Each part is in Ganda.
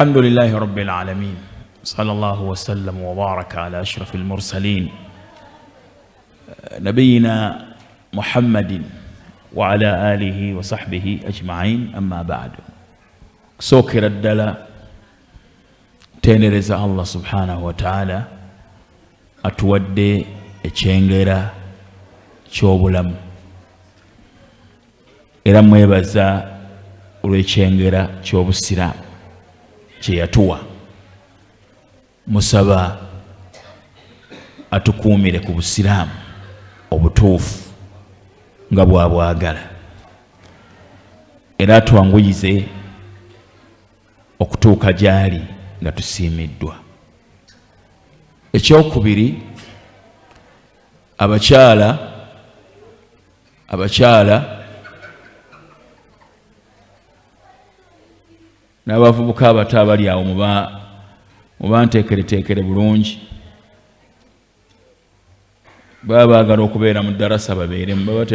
الحمد لله رب العالمين صلى الله وسلم وبارك على أشرف المرسلين نبينا محمد وعلى آله وصحبه أجمعين أما بعد سوكر الدلا تنرز الله سبحانه وتعالى أتودي echengera ky'obulamu era mwebaza olw'ekyengera ky'obusiraamu kye yatuwa musaba atukuumire ku busiraamu obutuufu nga bwabwagala era atwanguyize okutuuka gy'ali nga tusiimiddwa. Ekyokubiri, abakyala n'abavubuka abato abali awo mubanteekereteekere bulungi, baba baagala okubeera mu ddarasa babeeremu, baba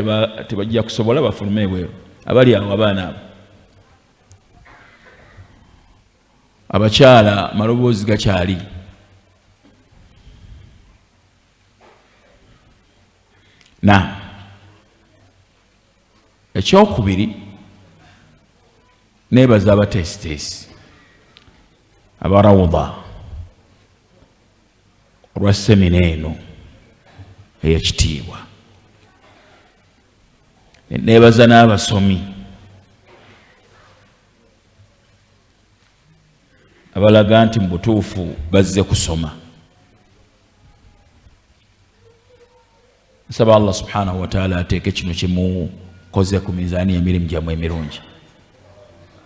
tebajja kusobola bafulume ebweru. Abali awo abaana abo abakyala maloboozi gakyali. Ekyokubiri, nebaza abateesiteesi abarawuda olwa semina eno ey'ekitiibwa. Nebaza n'abasomi abalaga nti mu butuufu bazze kusoma. Nsaba Allah subhanahu wa ta'ala ateeke kino kimukoze ku mizaani y'emirimu gyammwe emirungi.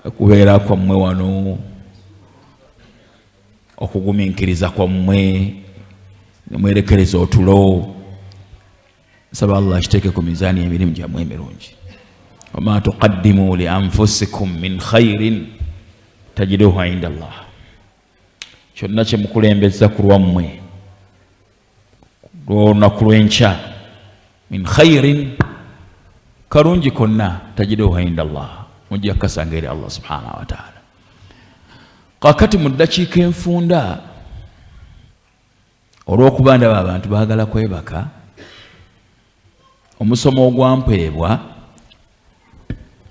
Okubeera kwammwe wano, okugumiikiriza kwammwe, nemwerekereza otulo, nsaba Allah akiteeke ku mizaani y'emirimu gyammwe emirungi. Wama tuqaddimu li anfusikum min khairin tajiduhu inda Allah. Kyonna kye mukulembeza ku lwammwe lw'olunaku lw'enkya, min khairin, kalungi konna, tajiduhu inda Allah, mujja kasanga eri Allah subhanahu wa ta'ala. Kakati mu ddakiika enfunda, olw'okuba ndaba abantu baagala kwebaka, omusomo ogwamperebwa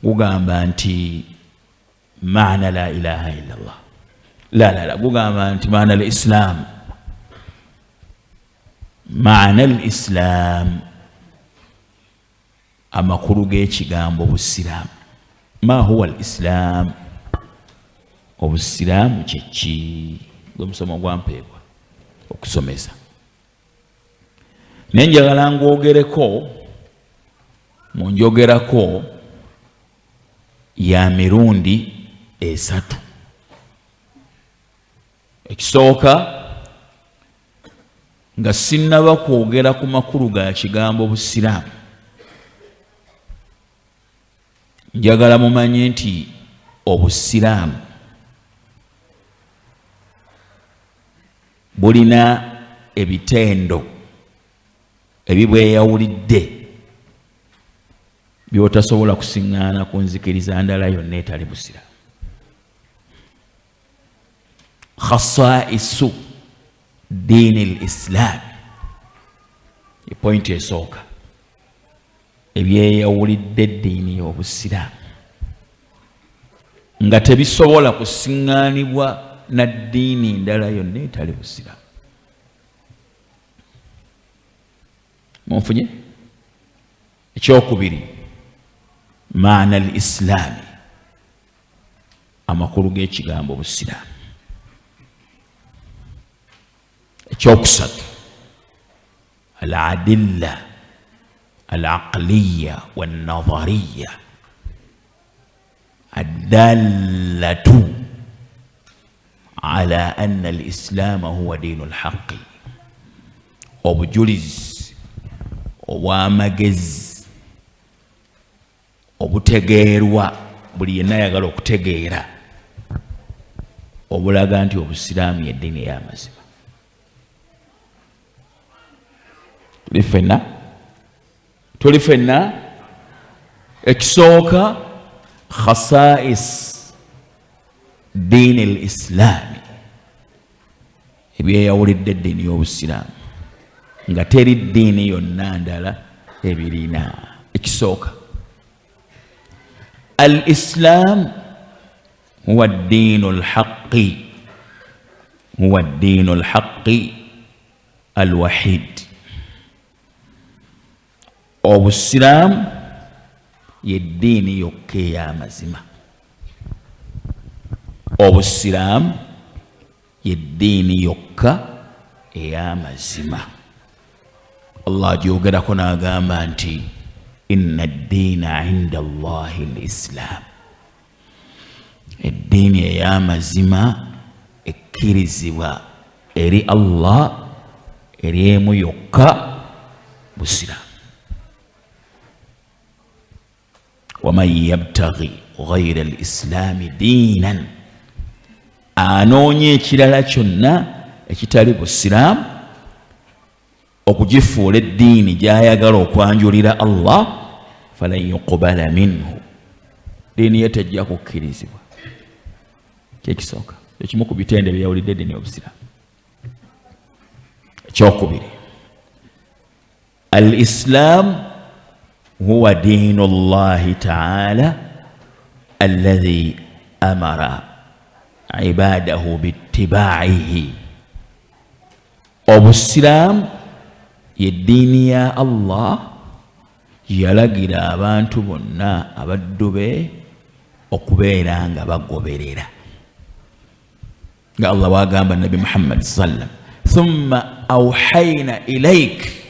gugamba nti maana la ilaha illa Allah. La, gugamba nti maana al-Islam. Maana al-Islam, amakulu g'ekigambo busiraamu. Ma huwa al-Islam, obusiraamu kyeki? Omusomo gwampeebwa okusomesa. Naye njagala munjogerako ya mirundi esatu. Ekisooka, nga sinnaba kwogera ku makulu ga kigambo busiraamu, njagala mumanye nti obusiraamu bulina ebitendo ebibweyawulidde byotasobola kusiŋŋaana ku nzikiriza ndala yonna etali busiraamu. Khasaisu diini l-Islam, epointi esooka, ebyeyawulidde eddiini y'obusiraamu nga tebisobola kusiŋŋaanibwa na ddiini ndala yonna etali busiraamu. Munfunye? Ekyokubiri, maana al-Islaami, amakulu g'ekigambo busiraamu. Ekyokusatu, al-adilla al-aqliya wal-nadhariya ad-dallatu ala anna al-Islaama huwa diinu al-haqqi. Obujulizi obw'amagezi obutegeerwa buli yenna ayagala okutegeera obulaga nti obusiraamu y'eddiini ey'amazima. Tuli ffenna. Ekisooka, khasais diini al-islaami, ebyeyawulidde eddiini y'obusiraamu nga teri ddiini yonna ndala ebirina. Ekisooka, al-islaam huwa ddiinu al-haqqi, huwa ddiinu al-haqqi al-wahiid. Obusiraamu ye ddiini yokka ey'amazima. Obusiraamu ye ddiini yokka ey'amazima. Allah gyogerako n'agamba nti inna ad-diina inda Allahi al-islaam, eddiini ey'amazima ekkirizibwa eri Allah eri emu yokka busiraamu. waman yabtaghi ghayra al-islaami diinan, anoonya ekirala kyonna ekitali busiraamu okugifuula eddiini gy'ayagala okwanjulira Allah, falan yuqbala minhu, diini ye tejja kukkirizibwa. Kyekisooka, ekimu ku bitende byeyawulidde eddiini y'obusiraamu. Ekyokubiri, al-islaam huwa diinu Allahi ta'ala alladhi amara ibadahu bittibaa'ihi. Obusiraamu ye ddiini ya Allah yalagira abantu bonna abaddu be okubeera nga bagoberera, nga Allah bw'agamba Nabi Muhammad sallam, thumma awhayna ilayk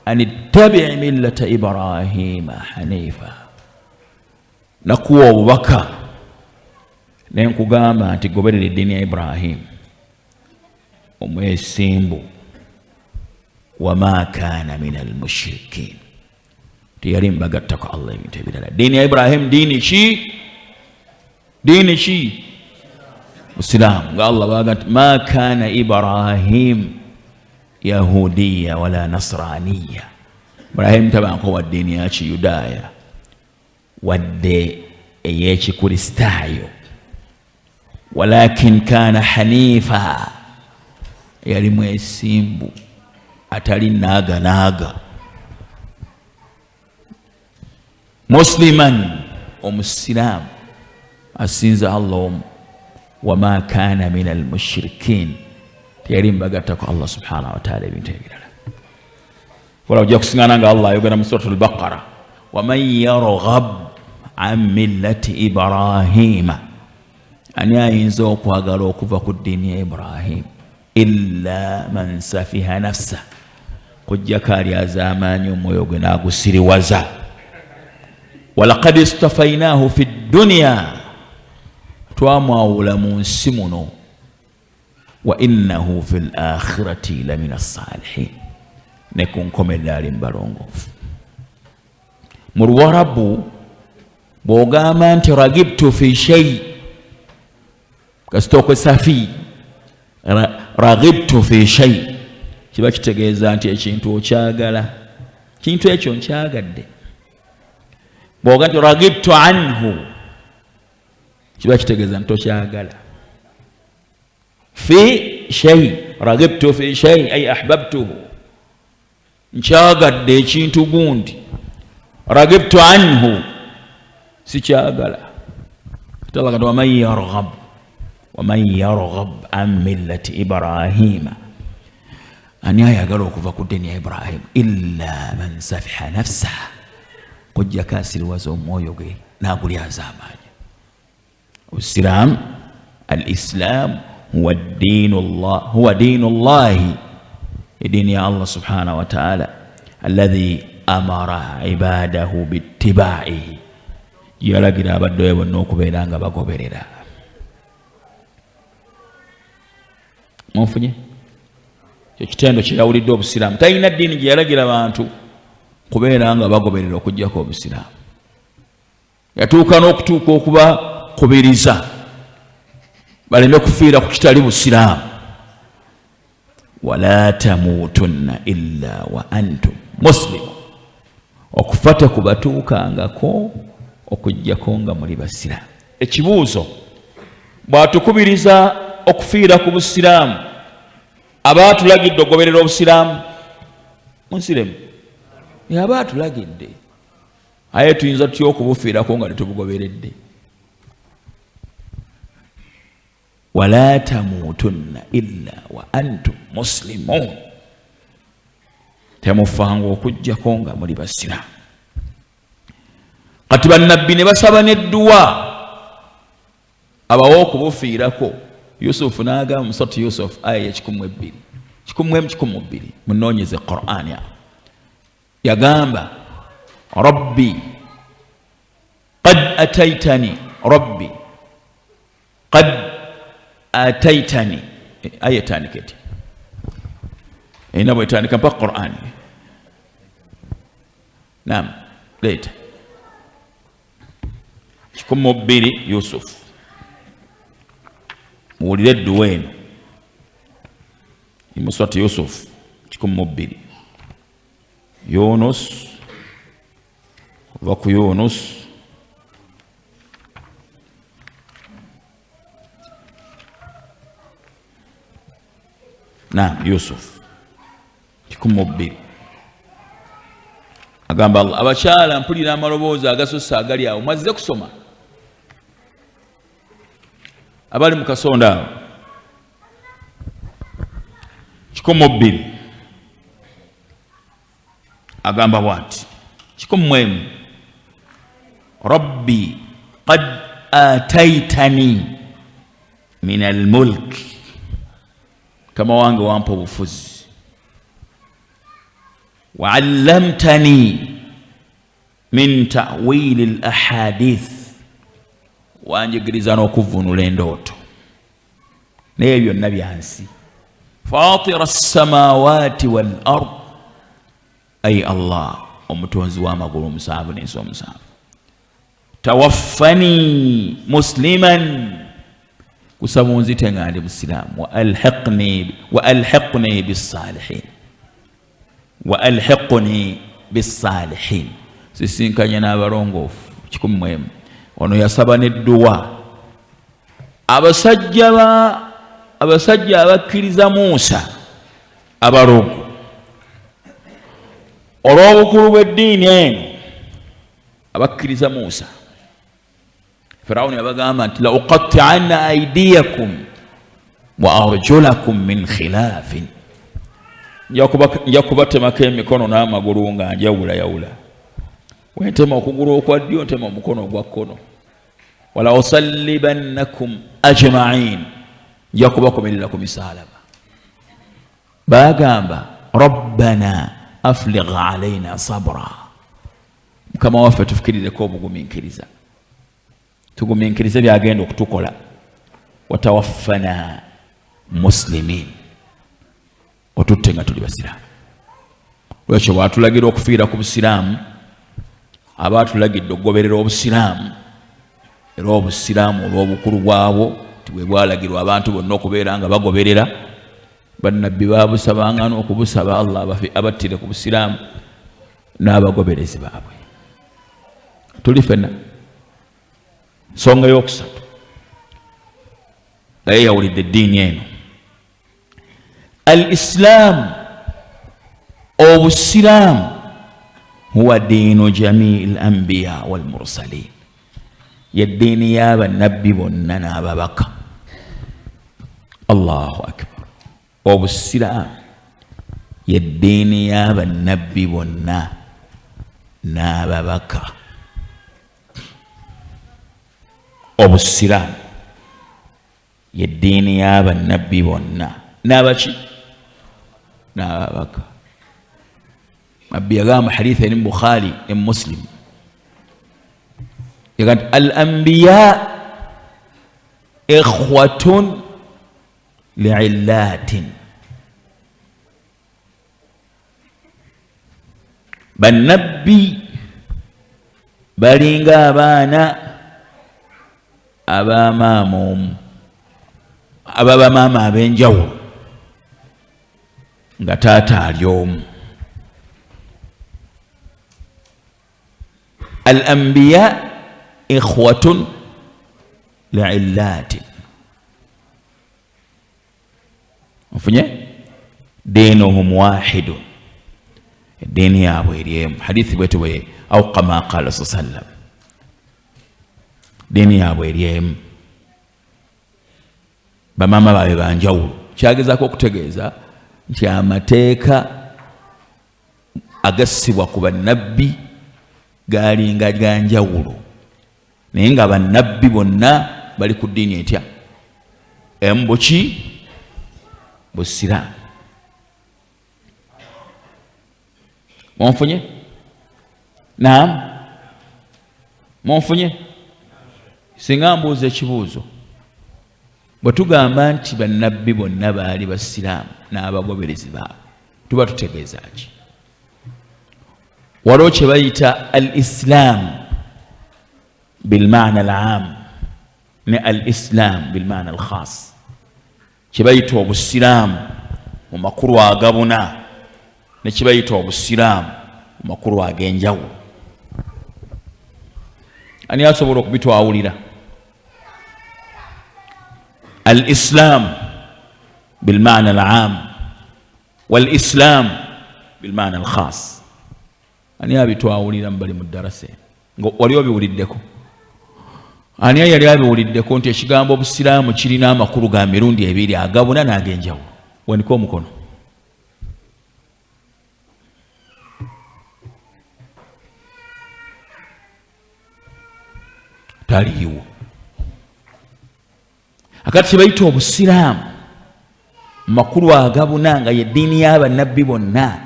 an ittabi' millata Ibrahima hanifa. Nakuwa obubaka ne nkugamba nti goberera eddiini ya Ibrahim omwesimbu, wama kaana min al-mushrikiin, teyali mbagattako Allah ebintu ebirala. Ddiini ya Ibrahim ddiini ki? Ddiini ki? Busiraamu. Nga Allah bw'agamba nti ma kaana Ibrahim yahudiya wala nasraniya, Ibrahim tabanko wa ddiini ya Kiyudaaya wadde ey'Ekikristaayo, walakin kaana hanifa, yali mwesimbu atali naaga. Musliman, omusiraamu asinza Allah omu. Wama kaana min al-mushrikiin, teyali mbagattako Allah subhanahu wa ta'ala ebintu ebirala. Wala ojja kusiŋŋaana nga Allah ayogera mu suratul Baqara, waman yarghab an millati Ibrahima, ani ayinza okwagala okuva ku ddiini ya Ibrahim, illa man safiha nafsa, kujjako alyaza amaanyi omwoyo gwe n'agusiriwaza. walaqad istafaynaahu fi dduniya, twamwawula mu nsi muno, wa innahu fi l-akhirati lamina as-salihin, ne ku nkomerero ali mubalongoofu. Mu Luwarabu bw'ogamba nti ragibtu fi shay, kasita okozesa fi, ragibtu fi shay, kiba kitegeeza nti ekintu okyagala, kintu ekyo nkyagadde. Bw'ogamba nti ragibtu anhu, kiba kitegeeza nti tokyagala. Fi shay, ragibtu fi shay ay ahbabtuhu, nkyagadde ekintu gundi. Ragibtu anhu, sikyagala. Allah gamba waman yarghab an millati Ibrahima, ani ayagala okuva ku ddiini ya Ibrahim, illa man safiha nafsa, kujjako asiriwaza omwoyo gwe n'agulyaza amaanyi. Obusiraamu, al-islaam huwa diinu Allahi, eddiini ya Allah subhanahu wa ta'ala, alladhi amara ibadahu bittibaa'ihi, yalagira abaddu be bonna okubeera nga bagoberera. Munfunye ekyo kitendo kyeyawulidde obusiraamu. Talina ddiini gye yalagira abantu kubeera nga bagoberera okuggyako obusiraamu. Yatuuka n'okutuuka okubakubiriza baleme kufiira ku kitali busiraamu. Wala tamuutunna illa wa antum muslimun, okufa tekubatuukangako okuggyako nga muli basiraamu. Ekibuuzo, bwatukubiriza okufiira ku busiraamu abaatulagidde okugoberera obusiraamu munsiremu abaatulagidde aye tuyinza tutya okubufiirako nga tetubugoberedde wala tamuutunna illa wa antum muslimun temufanga okujjako nga muli basiraamu kati bannabbi ne basaba n'edduwa abawo okubufiirako yusufu n'agamba mu surati yusuf aya 12 munoonyeze qur'ani yagamba rabbi qad ataitani rabbi qad ataitani aya etandiketi inabo etandika mpaka qur'ani naam leeta 12 yusufu muwulire edduwa eno imuswati yusufu 12 yunus kuva ku yunus naam yusufu 12 agamba Allah abakyala mpulira amaloboozi agasosa agali awo mwazze kusoma abali mu kasonda awo 12 agamba bwati 11 rabbi qad ataitani min almulk kama wange wampa obufuzi وعلمتني من تأويل الأحاديث wanjigiriza n'okuvunula endooto naye byonna byansi fatira as-samawati wal ard ay Allah omutonzi w'amagulu omusanvu n'ensi omusanvu tawaffani musliman kusaba onzite nga ndi musiraamu wa alhiqni bis-salihin وألحقني بالصالحين sisinkanye n'abalongoofu 11 ono yasaba n'edduwa abasajja abakkiriza Muusa abalogo olw'obukulu bw'eddiini eno abakkiriza Muusa Firawuni yabagamba nti la uqatti'anna aydiyakum wa arjulakum min khilaafin nja kubatemako emikono n'amagulu nga njawulayawula wentema okugulu okwa ddyo ntema omukono ogwa kkono wala usallibannakum ajma'in nja kubakomerera ku misaalaba bagamba rabbana afligh alaina sabra mukama waffe tufikirireko obugumiikiriza tugumiikirize byagenda okutukola watawaffana muslimin otutte nga tuli basiraamu lwekyo bwatulagira okufiira ku busiraamu abaatulagidde okugoberera obusiraamu era obusiraamu olw'obukulu bwabwo tibwe bwalagirwa abantu bonna okubeera nga bagoberera bannabbi baabusabanga n'okubusaba Allah abattire ku busiraamu n'abagoberezi baabwe tuli fenna nsonga y'okusatu nga yeyawulidde eddiini eno الإسلام أو السلام هو دين جميع الأنبياء والمرسلين يدين يا النبي وننا بابك الله أكبر أو السلام يدين يا النبي وننا بابك أو السلام يدين يا النبي وننا نابشي نابك أبي أقام حديث البخاري مسلم يقول الأنبياء إخوة لعلات بالنبي بلينغا بانا أبا ماموم أبا ماما بنجو nga taata ali omu al anbiya ikhwatun li'illatin mufunye dinuhum wahidun dini yabwe eriemu hadithi bwetu bwe au kama qala sallam dini yabwe eriemu bamama babe banjawulo kyagezako okutegeeza nti amateeka agassibwa ku bannabbi galinga ganjawulo naye nga bannabbi bonna bali ku ddiini etya embuki busiraamu monfunye naam monfunye singa mbuuza ekibuuzo bwe tugamba nti bannabbi bonna baali basiraamu n'abagoberezi baabwe tuba tutegeeza ki waliwo kye bayita al islaamu bilmaana al aam ne al islaamu bilmaana al khaas kye bayita obusiraamu mu makulu agabuna ne kye bayita obusiraamu mu makulu ag'enjawulo ani asobola okubitwawulira الإسلام بالمعنى العام والإسلام بالمعنى الخاص أني أبي تواولي لمبالي مدرسة وليو بيولدكو أني أيالي بيولدكو أنت شغامبو بالسلام وشيرنا مكورو غاميرون دي أبيري أغابونا ناغينجاو ونكو مكونو تاليو akati bayita obusiraamu makulu agabuna nga ye ddiini y'abannabbi bonna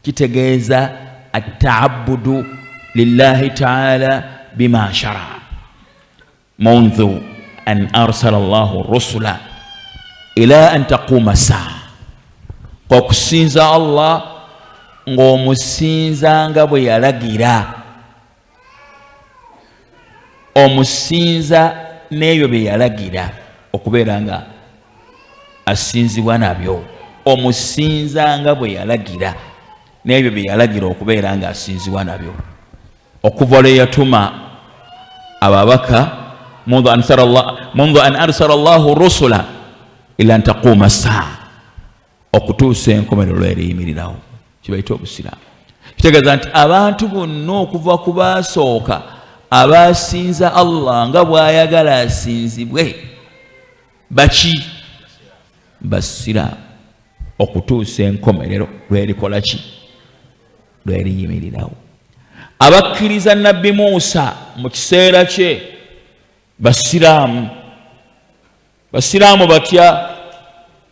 kitegeeza attaabudu lillahi taala bima shara mundhu an arsala allahu rusula ila an taquma saa okusinza allah ng'omusinza nga bwe yalagira omusinza n'ebyo bye yalagira okubeera nga asinzibwa nabyo omusinza nga bwe yalagira n'ebyo bye yalagira okubeera nga asinzibwa nabyo okuva lwe yatuma ababaka mundu an arsala allahu rusula ila an taquma saa okutuusa enkomerero eriyimirirawo kibayita obusiraamu kitegeeza nti abantu bonna okuva ku baasooka abasinza allah nga bw'ayagala asinzibwe baki basiraamu okutuusa enkomerero lwerikola ki lweriyimirirawo abakkiriza nabbi Muusa mu kiseera kye basiraamu batya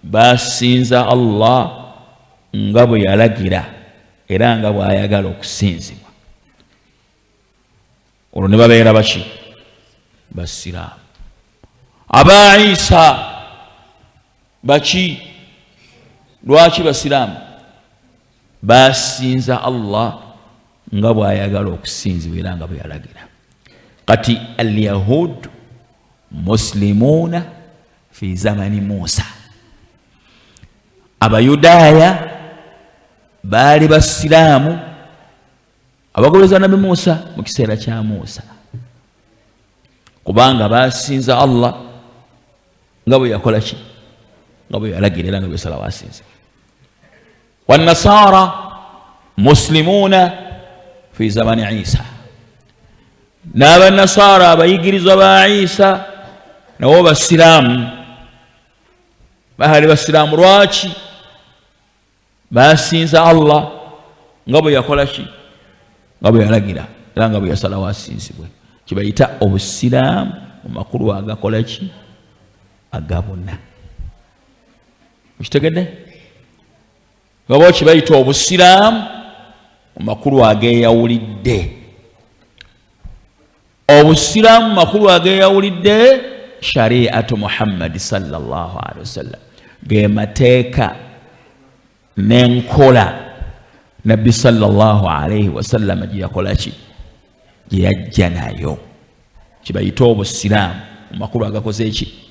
basinza allah nga bwe yalagira era nga bw'ayagala okusinzibwa olwo ne babeera baki basiraamu aba Isa baki lwaki basiraamu basinza allah nga bw'ayagala okusinzibwa era nga bwe yalagira kati alyahud muslimuuna fi zamani Muusa abayudaaya baali basiraamu abagobereza nabi Muusa mu kiseera kya Muusa kubanga basinza allah nga bwe yakola ki nga bwe yalagira era nga bwe yasalawo asinzibwa wannasara muslimuuna fi zamani Isa n'abannasara abayigirizwa ba Isa nabo basiraamu bahali basiraamu lwaki basinza allah nga bwe yakola ki nga bwe yalagira era nga bwe yasalawo asinzibwe kibayita obusiraamu mu makulu agakola ki agabuna mukitegedde nga bo kibayita obusiraamu mu makulu ageyawulidde obusiraamu mu makulu ageyawulidde shariatu muhammadi sallallahu alaihi wasallam ge mateeka n'enkola nabbi sallallahu alaihi wasallam gye yakola ki gye yajja nayo kibayita obusiraamu mu makulu agakoze eki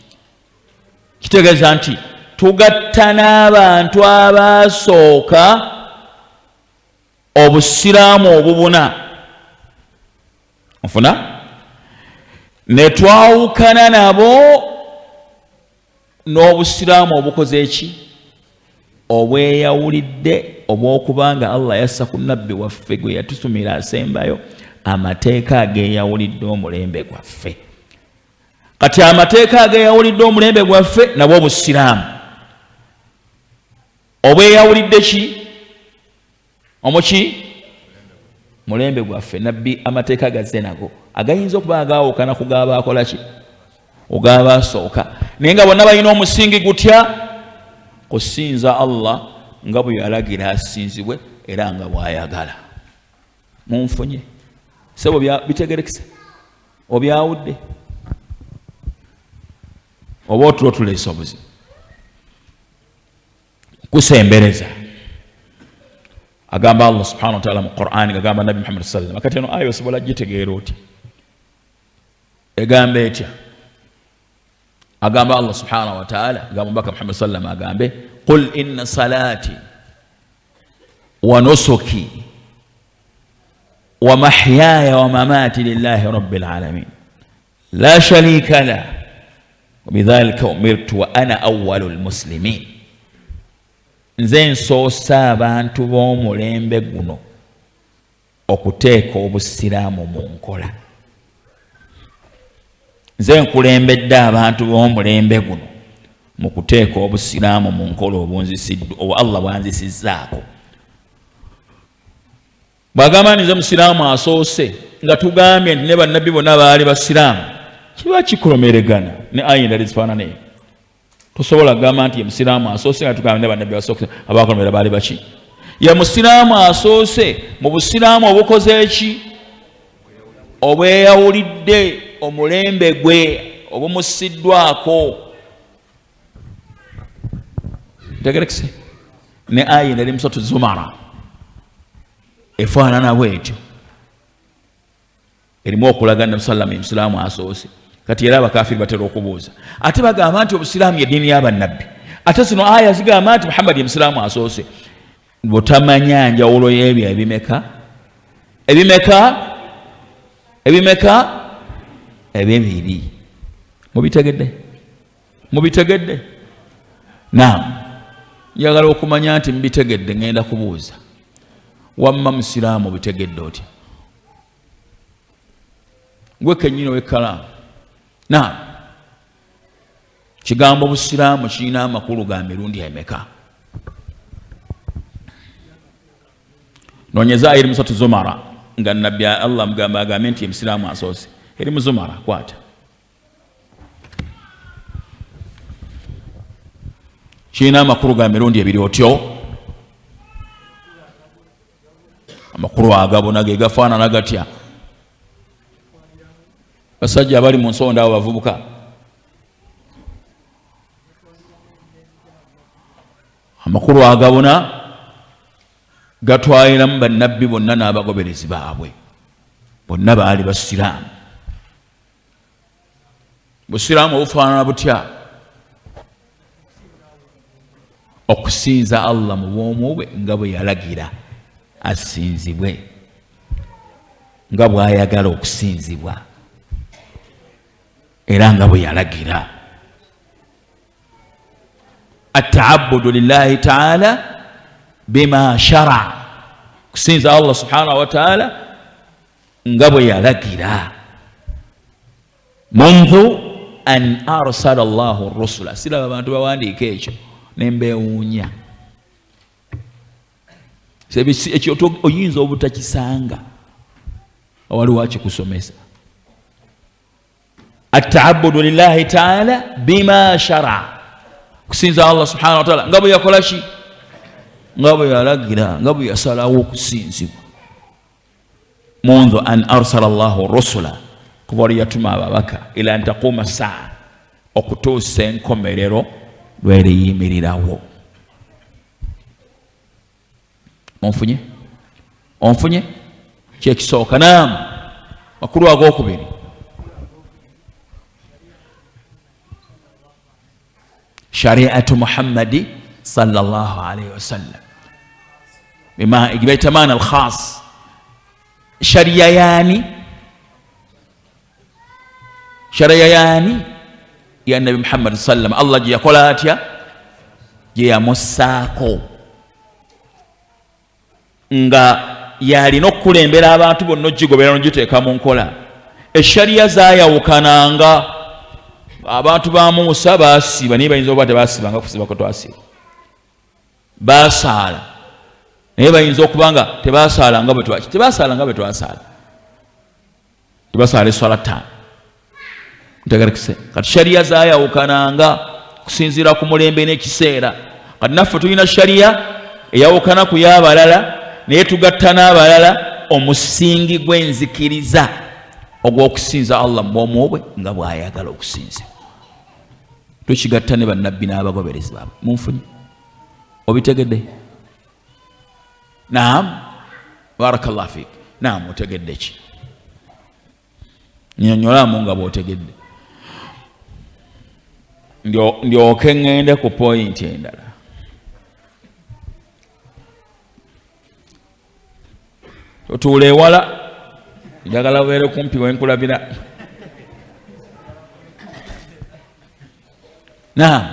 kitegeeza nti tugatta n'abantu abaasooka obusiraamu obubuna nfuna ne twawukana nabo n'obusiraamu obukoze eki obweyawulidde obw'okubanga Allah yassa ku nabbi waffe gwe yatusumira asembayo amateeka ageyawulidde omulembe gwaffe. Kati amateeka ageyawulidde omulembe gwaffe nabwo obusiraamu obweyawulidde ki omuki mulembe gwaffe nabbi amateeka gazze nago agayinza okuba agaawukana ku gaaba akola ki ogaba asooka naye nga bonna balina omusingi gutya kusinza Allah nga bwe yalagira asinzibwe era nga bw'ayagala. Munfunye sebo bitegerekese obyawudde oba otulo tuleese obuzibu kusembereza. Agamba Allah subhanahu wa ta'ala mu Qur'ani, agamba Nabi Muhammad sallallahu alaihi wasallam, kati eno ayo osobola gitegeera oti egamba etya? Agamba Allah subhanahu wa ta'ala, agamba Mubaka Muhammad sallallahu alaihi wasallam, agambe qul inna salati wa nusuki wa mahyaya wa mamati lillahi rabbil alamin la sharika la wa bidhalika umirtu wa ana awwalul muslimin. Nze nsoosa abantu b'omulembe guno okuteeka obusiraamu mu nkola. Nze nkulembedde abantu b'omulembe guno mu kuteeka obusiraamu mu nkola obwo Allah bwanzisizzaako. Bw'agamba nze musiraamu asoose nga tugambye nti ne bannabbi bonna baali basiraamu, kiba kikolomeregana ne aya endala ezifaanana eyo. Tosobola kugamba nti ye musiraamu asoose nga tugambye ne bannabbi basooka abaakolomera baali baki? Ye musiraamu asoose mu busiraamu obukoze eki? Obweyawulidde omulembe gwe obumusiddwako. Tegerekese ne aya endala mu Suratu Zumara efaanana bwetyo, erimu okulaga Nabi sallallahu alaihi wasallam musiraamu asoose. Kati era abakafiri batera okubuuza, ate bagamba nti obusiraamu y'eddiini y'abannabbi, ate zino aya zigamba nti Muhammad ye musiraamu asoose. Butamanya njawulo y'ebyo ebimeka ebibiri. Mubitegedde? Naam, njagala okumanya nti mubitegedde. Ngenda kubuuza, wamma musiraamu bitegedde otya? Gwe kennyini w'ekkalaamu. Naam, kigambo busiraamu kirina amakulu ga mirundi emeka? Noonyeza eri mu Suratu Zumara nga nabbi Allah mugamba agambe nti ye musiraamu asoose. Eri mu Zumara kwata kirina amakulu ga mirundi ebiri otyo? Amakulu agabona ge gafaanana gatya? Basajja abali mu nsonda abo bavubuka, amakulu agabona gatwaliramu bannabbi bonna n'abagoberezi baabwe, bonna baali basiraamu. Busiraamu obufaanana butya? Okusinza Allah mu bwomu bwe nga bwe yalagira asinzibwe, nga bw'ayagala okusinzibwa era nga bwe yalagira. At-ta'abbudu lillahi ta'ala bima shara, kusinza Allah subhanahu wa ta'ala nga bwe yalagira. Mundu an arsala Allahu rusula. Siraba abantu bawandiika ekyo nembeewuunya. Ekyo oyinza obutakisanga awali wakikusomesa. At-ta'abbudu lillahi ta'ala bima shara, kusinza Allah subhanahu wa ta'ala nga bwe yakola ki? Nga bwe yalagira, nga bwe yasalawo okusinzibwa. Mundu an arsala Allahu rusula, kuba oli yatuma ababaka, ila an taquuma saa, okutuusa enkomerero lweriyimirirawo. Onfunye? Kyekisooka. Naamu, makulu ag'okubiri, shari'atu Muhammadi sallallahu alaihi wasallam bima igibaita maana al-khas. Sharia yani ya Nabi Muhammad sallam Allah yakola atya? gye yamussaako nga yalina okukulembera abantu bonna ogigobera nogiteeka mu nkola. Eshariya zaayawukananga. Abantu ba Musa baasiba naye bayinza okuba tebaasibanga kusiba kwe twasiba, baasaala naye bayinza okuba nga tebasaala nga bwe twasaala, tebasaala eswala ttaano. Ntegerekese kati shariya zaayawukananga kusinziira ku mulembe n'ekiseera. Kati naffe tulina shariya eyawukana ku y'abalala naye tugatta n'abalala omusingi gw'enzikiriza ogw'okusinza Allah mu bwomu bwe nga bw'ayagala okusinzibwa. Tukigatta ne bannabbi n'abagoberezi baabwe. Munfunye obitegedde? Naam, barakallahu fiik. Naam, otegedde ki? Nnyonnyolamu nga bw'otegedde ndyoke ŋŋende ku poyinti endala. Totuula ewala, njagala beere kumpi wenkulabira. Naam,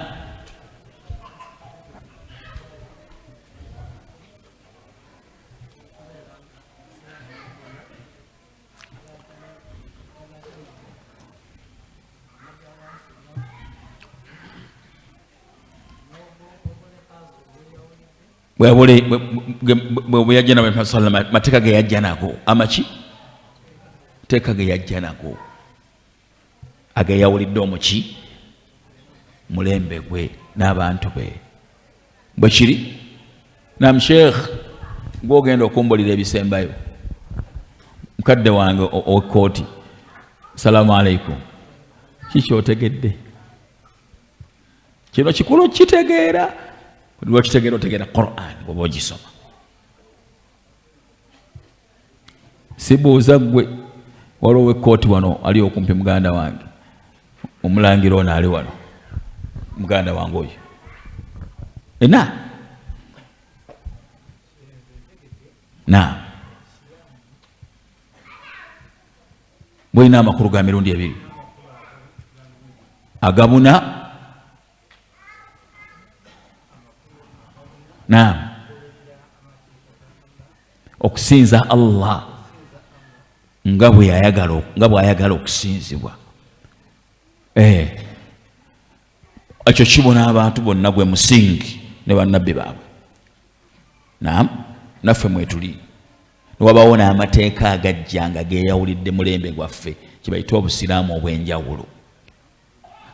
bwe yajja nawe mateeka ge yajja nago amaki teeka ge yajja nago ageyawulidde omuki mulembe gwe n'abantu be bwe kiri. Naam Sheikh, gw'ogenda okumbulira ebisembayo, mukadde wange ow'ekkooti, salaamu alaikum, kiki otegedde? Kino kikulu kitegeera. Lwakitegeera otegeera Qur'an bw'oba ogisoma. Sibuuza ggwe, waliwo ow'ekkooti wano ali okumpi muganda wange, omulangira ono ali wano, muganda wange oyo bw'olina amakulu ga mirundi ebiri agabuna. Naam, okusinza Allah nga bw'ayagala okusinzibwa. Ekyo kibona abantu bonna gwe musingi ne bannabbi baabwe. Naam, naffe mwetuli newabaawo n'amateeka agajjanga geeyawulidde mulembe gwaffe, kibayita obusiraamu obw'enjawulo.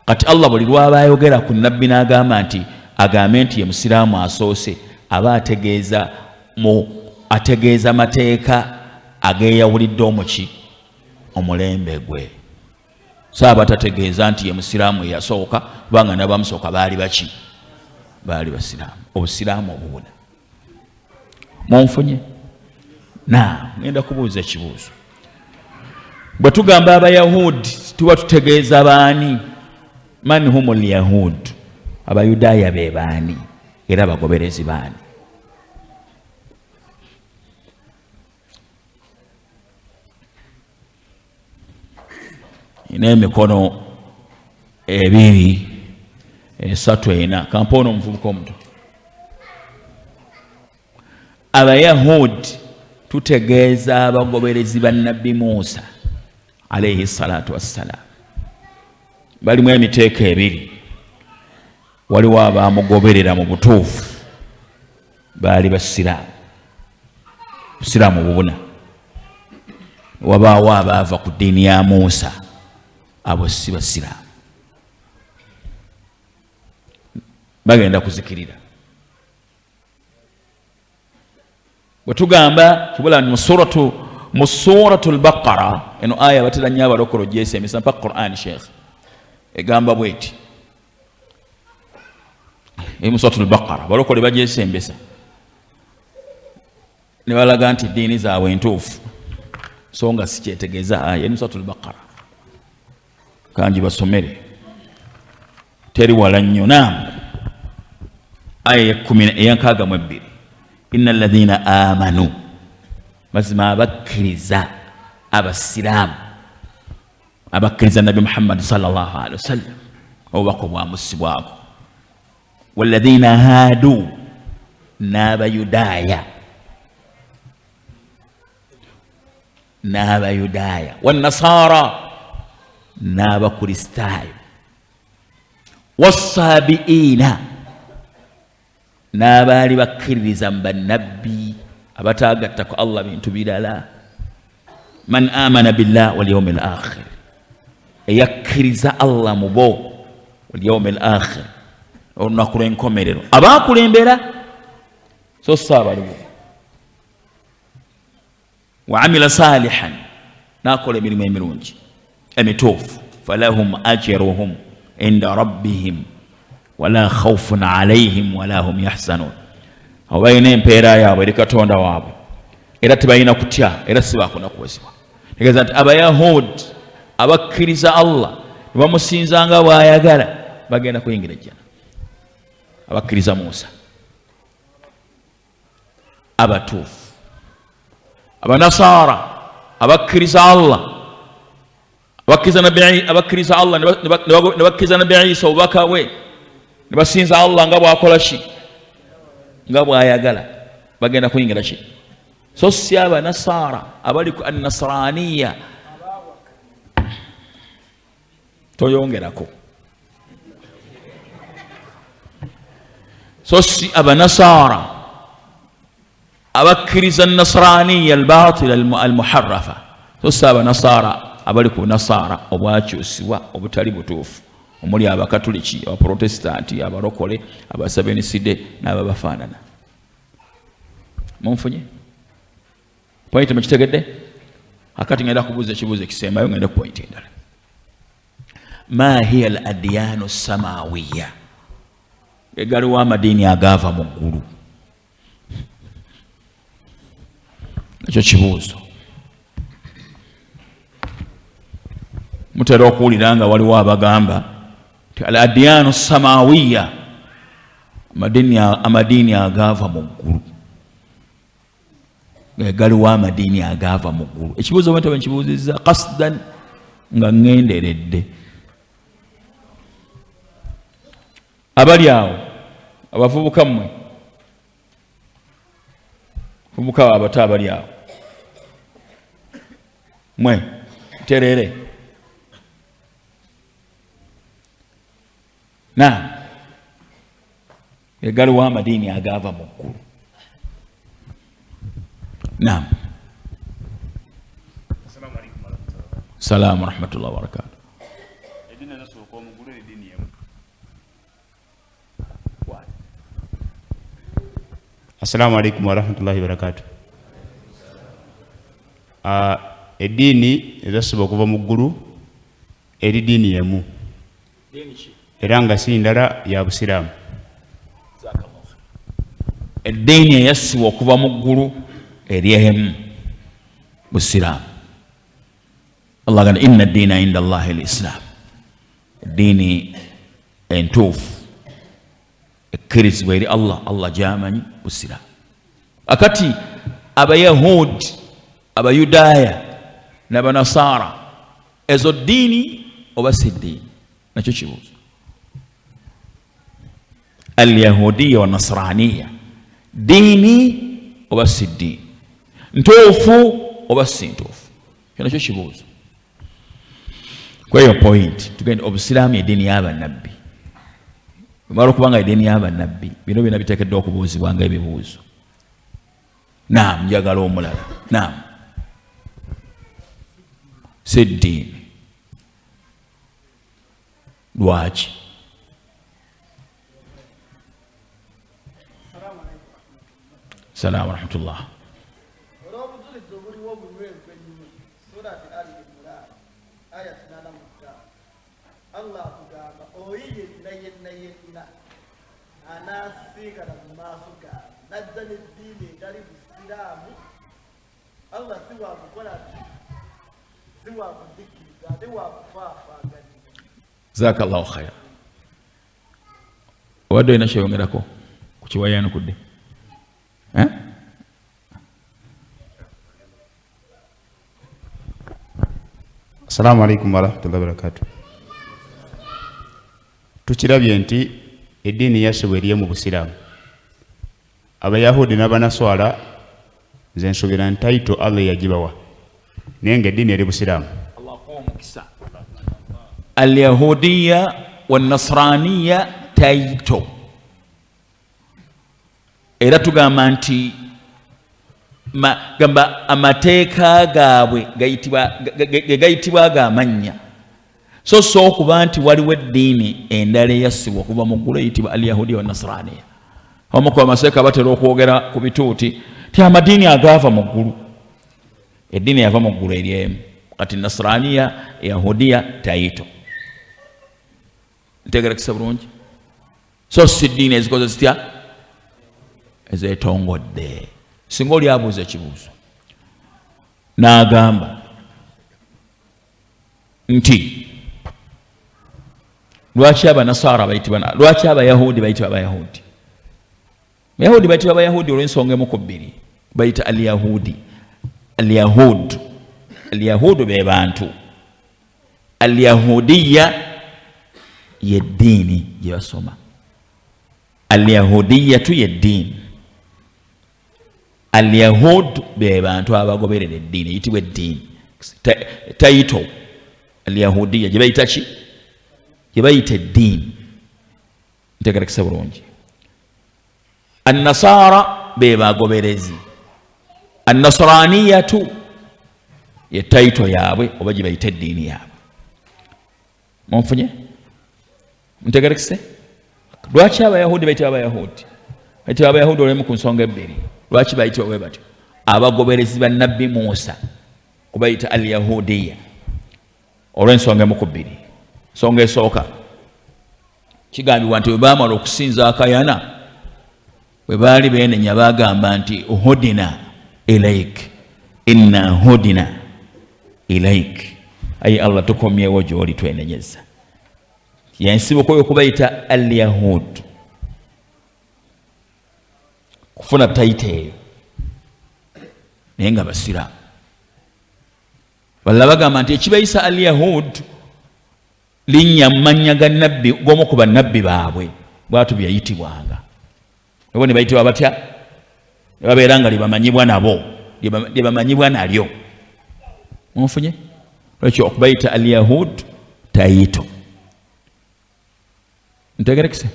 Kati Allah buli lwaba ayogera ku nabbi n'agamba nti agambe nti ye musiraamu asoose, aba ategeeza mateeka ageeyawulidde omuki omulembe gwe. Saaba tategeeza nti ye musiraamu eyasooka, kubanga n'abamusooka baali baki? Baali basiraamu. Obusiraamu obubuna. Munfunye? Ngenda kubuuza ekibuuzo. Bwe tugamba Abayahudi tuba tutegeeza baani? Man humul Yahud? Abayudaaya be baani era abagoberezi baani? Ina emikono ebiri, esatu, ena. Kampono omuvubuka omuto. Abayahudi tutegeeza abagoberezi ba Nabbi Musa alayhi salatu wassalaam. Balimu emiteeka ebiri. Waliwo abaamugoberera mu butuufu, baali basiraamu, busiraamu bubuna. Wabaawo abaava ku ddiini ya Musa, abo si basiraamu, bagenda kuzikirira. Bwe tugamba kibula mu suratul Baqara, eno aya batera nnyo abalokole ogyesemesa mpaka Qur'an Sheikh egamba bweti. Mu suratul Baqara abalokole bagyesembesa ne balaga nti ddiini zaabwe entuufu, so nga si kyetegeeza aya mu suratul Baqara. Kanji basomere, teri wala nnyo. Aya 10:62, inna alladhina amanu, mazima abakkiriza, abasiraamu abakkiriza Nabi Muhammad sallallahu alaihi wasallam obubaka obwamusibwako, walladhina hadu n'abayudaaya wannasara n'abakristaayo wassaabiina n'abaali bakkiririza mu bannabbi abataagattako Allah bintu birala man amana billah wal yawmil akhir eyakkiriza Allah mu bo wal yawmil akhir olunaku lw'enkomerero abaakulembera so saabaliwo wa amila salihan n'akola emirimu emirungi emituufu falahum ajruhum inda rabbihim wala khawfun alayhim wala hum yahzanun abo balina empeera yaabwe eri Katonda waabwe era tebalina kutya era si baakunakuwezebwa tegeeza nti abayahudi abakkiriza Allah ne bamusinzanga bw'ayagala bagenda kuyingira ejjana abakkiriza Musa abatuufu abanasara abakkiriza Allah abakkiriza Allah ne bakkiriza Nabi Isa obubaka bwe ne basinza Allah nga bw'akola ki nga bw'ayagala bagenda kuyingira ki so si abanasara abali ku annasraniya toyongerako so si abanasara abakkiriza annasraniya albatila almuharrafa so si abanasara abali ku nasara obwakyusibwa obutali butuufu omuli abakatoliki abaprotestanti abarokole abasabeniside n'ababafaanana munfunye point mukitegedde akati ngenda kubuuza ekibuuzo ekisembayo ngenda ku point endala ma hiya al adyanu samawiya egaliwo amadiini agaava mu ggulu ekyo kibuuzo mutera okuwulira nga waliwo abagamba ti al adyanu samawiya amadiini agaava mu ggulu galiwo amadiini agaava mu ggulu ekibuuzo bwe nkibuuzizza qasdan nga ngenderedde abali awo abavubuka mmwe vubuka abato abali awo mwe terere na galiwo amadiini agaava mu ggulu naam salaamu rahmatullahi wa barakatuh Assalamu alaikum wa rahmatullahi wa barakatuh. Eddiini ezasobola okuva mu ggulu eri ddiini yemu era nga si ndala ya busiraamu. Eddiini eyassibwa okuva mu ggulu eri emu busiraamu. Allah gamba inna ad-diina inda Allahi al-Islam. Eddiini entuufu ekkirizibwa eri Allah gy'amanyi busiraamu. Akati abayahudi abayudaaya n'abanasara ezo ddiini oba si ddiini nakyo kibuuzo. Al-yahudiya wa nasraniya ddiini oba si ddiini, ntuufu oba si ntuufu, kyo nakyo kibuuzo. Kweyo point tugende obusiraamu eddiini y'abannabbi. Bamala okubanga eddiini y'abannabbi bino byonna biteekeddwa okubuuzibwa nga ebibuuzo. Naam, njagala omulala. Naam, si ddiini. Lwaki? Salaamu rahmatullah. Jazakallahu khair. Wadde ina kyeyongerako ku kiwayanukudde? Assalamu alaikum wa rahmatullahi wa barakatuh. Tukirabye nti eddiini yassibwa eriyo mu busiraamu. Abayahudi n'abanaswala nze nsuubira nti tayito Allah yagibawa naye nga eddiini eri busiraamu. Al-Yahudiya wan-Nasraniya tayito. Era tugamba nti gamba amateeka gaabwe gayitibwa agamanya. So okuba nti waliwo eddiini endala eyassibwa okuva mu ggulu eyitibwa al-Yahudiya wan-Nasraniya. Omu ku bamaseeka batera okwogera ku bituuti ti amadiini agaava mu ggulu. Eddiini yava mu ggulu eri emu. Kati Nasraniya, Yahudiya tayito. Ntegerekesa bulungi. So si ddiini ezikoze zitya ezeetongodde. Singa oli abuuza ekibuuzo n'agamba nti lwaki abanasara bayitibwa, lwaki abayahudi bayitibwa abayahudi? Abayahudi bayitibwa abayahudi olw'ensonga emu ku bbiri. Bayita al-Yahudi. Al-Yahudu be bantu. Al-Yahudiya yeddiini gye basoma. Al-Yahudiyatu yeddiini. Al-Yahud be bantu abagoberera eddiini eyitibwa eddiini. Tayito al-Yahudiya gye bayita ki? Gye bayita eddiini. Ntegerekesa bulungi. An-Nasara be bagoberezi. An-Nasraniyatu ye tayito yaabwe oba gye bayita eddiini yaabwe. Munfunye? Ntegerekese? Lwaki abayahudi bayitibwa abayahudi? Bayitibwa abayahudi olw'emu ku nsonga ebbiri. Lwaki bayitibwa bwe batyo? Abagoberezi ba Nabbi Musa kubayita al-Yahudiya olw'ensonga emu ku bbiri. Nsonga esooka kigambibwa nti bwe baamala okusinza akayana bwe baali beenenya bagamba nti hudina ilaik inna hudina ilaik, ayi Allah tukomyewo gy'oli twenenyeza. Yansibuko y'okubayita al-Yahud kufuna tayito eyo naye nga basiraamu. Balala bagamba nti ekibayisa al-Yahud linnya mumanya ga nabbi g'omu ku bannabbi baabwe bwatu byayitibwanga. Ebo ne bayitibwa batya? Ne babeera nga libamanyibwa nabo, libamanyibwa nalyo. Munfunye? Lwekyo okubayita al-Yahud tayito. Ntegerekese?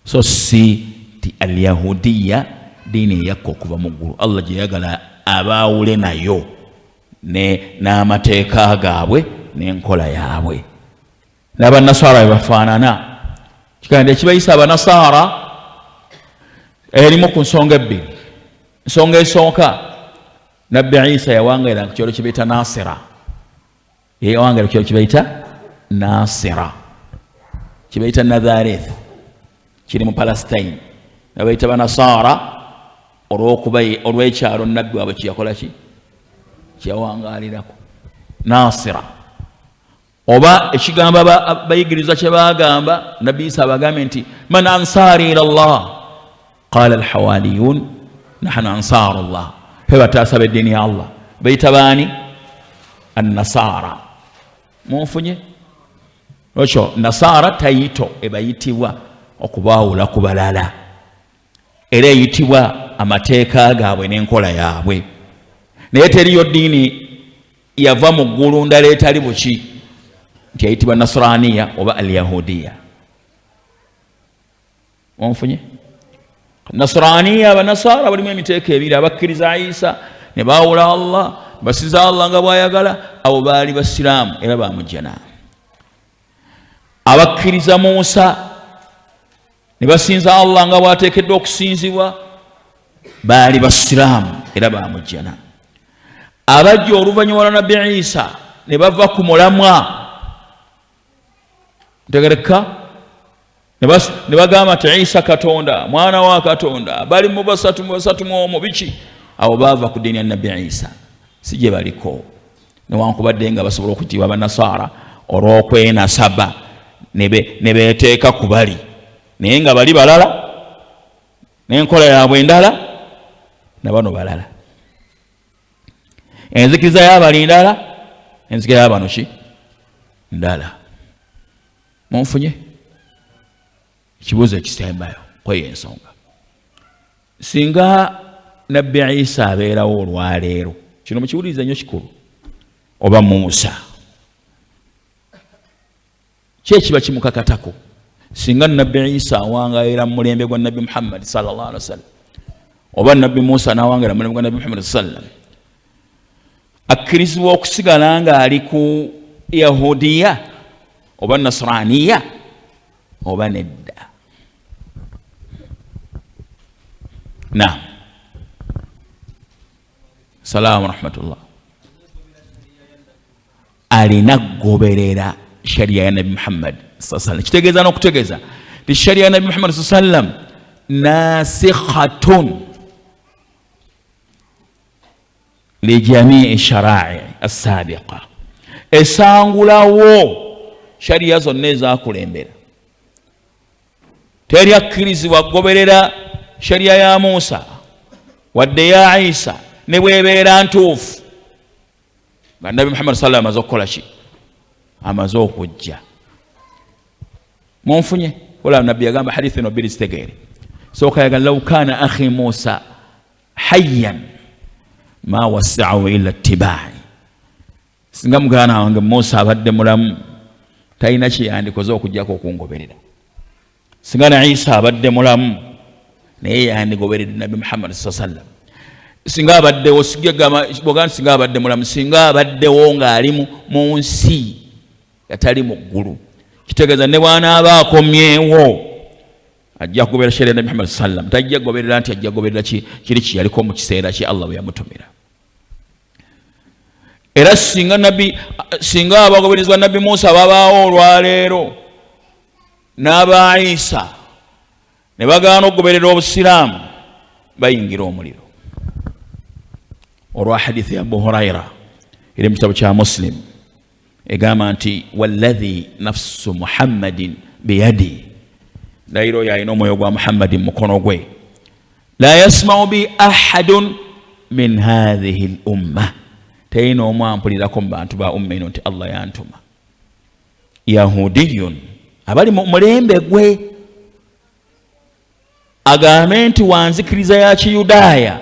So si ti al-Yahudiya diini eyakka okuva mu ggulu. Allah gye yagala abaawule nayo n'amateeka gaabwe n'enkola yaabwe. N'abannasara bwe bafaanana. Kigambye ekibayisa abanasara erimu ku nsonga ebbiri. Ensonga esooka, Nabbi Isa yawangaira ku kyalo kye bayita Nasira. Yawangaira ku kyalo kye bayita Nasira. Kye bayita Nazareth. Kiri mu Palestine. Ne bayita banasara olw'ekyalo Nabbi waabwe kye yakola ki? Kyawangaalirako. Nasira. Oba ekigambo bayigiriza kye bagamba, Nabbi Isa abagambe nti man ansari ila Allah qala al-hawariyun nahnu ansaru Allah. He bataasaba eddiini ya Allah bayita baani? An-Nasara. Munfunye? Lwekyo Nasara tayito ebayitibwa okubaawula ku balala, era eyitibwa amateeka gaabwe n'enkola yaabwe. Naye teriyo ddiini yava mu ggulu ndala etali buki nti yayitibwa Nasraniya oba al-Yahudiya. Onfunye? Nasraniya abanasara balimu emiteeka ebiri. Abakkiriza Isa ne baawula Allah, basiza Allah nga bw'ayagala, abo baali basiraamu era bamujjana. Abakkiriza Musa ne basinza Allah nga bw'ateekeddwa okusinzibwa, baali basiraamu era bamujjana. Abajja oluvannyuma lwa Nabbi Isa ne bava ku mulamwa, ntegereka, ne bagamba nti Isa Katonda, mwana wa Katonda, bali mu basatu mu omu biki? Abo baava ku ddiini ya Nabbi Isa, si gye baliko. Newankubadde nga basobola okutiibwa abanasara olw'okwenasaba ne beeteeka ku bali, naye nga bali balala n'enkola yaabwe endala, na bano balala. Enzikiriza y'abali ndala, enzikiriza y'abano ki? Ndala. Munfunye? Lwekyo kibuuzo ekisembayo kweyo ensonga. Singa Nabbi Isa abeerawo olwaleero, kino mukiwuliriza nnyo kikulu, oba Musa, ki ekiba kimukakatako? Singa Nabbi Isa awangaira mu mulembe gwa Nabbi Muhammad sallallahu alaihi wasallam, oba Nabbi Musa n'awangaira mu mulembe gwa Nabbi Muhammad sallallahu alaihi wasallam, akkirizibwa okusigala nga ali ku Yahudiya oba Nasraniya oba nedda? Naam. Salaamu rahmatullah. Alina kugoberera sharia ya Nabi Muhammad sallallahu alaihi wasallam. Kitegeeza n'okutegeeza ti sharia ya Nabi Muhammad sallallahu alaihi wasallam nasikhatun li jamii shara'i as-sabiqa, esangulawo sharia zonna ezaakulembera. Teri akkirizibwa kugoberera sharia ya Musa wadde ya Isa ne bwebeera ntuufu nga Nabi Muhammad sallallahu amaze okukola ki? Amaze okujja. Munfunye wala nabbi yagamba hadithi no biri zitegeere. Sooka yagamba law kana akhi Musa hayyan ma wasa'u illa ittiba'i, singa mugana wange Musa abadde mulamu talina kiyandikoze okujjako okungoberera. Singa na Isa abadde mulamu naye yandigoberedde Nabi Muhammad sallallahu alaihi wasallam. Singa abaddewo bogana singa abadde mulamu, singa abaddewo ng'ali mu nsi yatali mu ggulu, kitegeeza ne bw'anaaba akomyewo ajja kugoberera sharia Nabi Muhammad sallallahu alaihi wasallam. Tajja kugoberera nti ajja kugoberera kiri kiyaliko mu kiseera ki Allah bwe yamutumira. Era singa abagoberezwa Nabi Musa babaawo olwaleero n'aba Isa ne bagaana okugoberera obusiraamu, bayingira omuliro. Olwa hadithi ya Abu Huraira eri mu kitabo kya Muslim egamba nti walladhi nafsu Muhammadin biyadi, ndayiro yalina omwoyo gwa Muhammadin mukono gwe, la yasma'u bi ahadun min hadhihi al-umma, tayina omu ampulirako mu bantu ba umma eno nti Allah yantuma, yahudiyun, abali mu mulembe gwe, agambe nti wanzikiriza ya Kiyudaaya,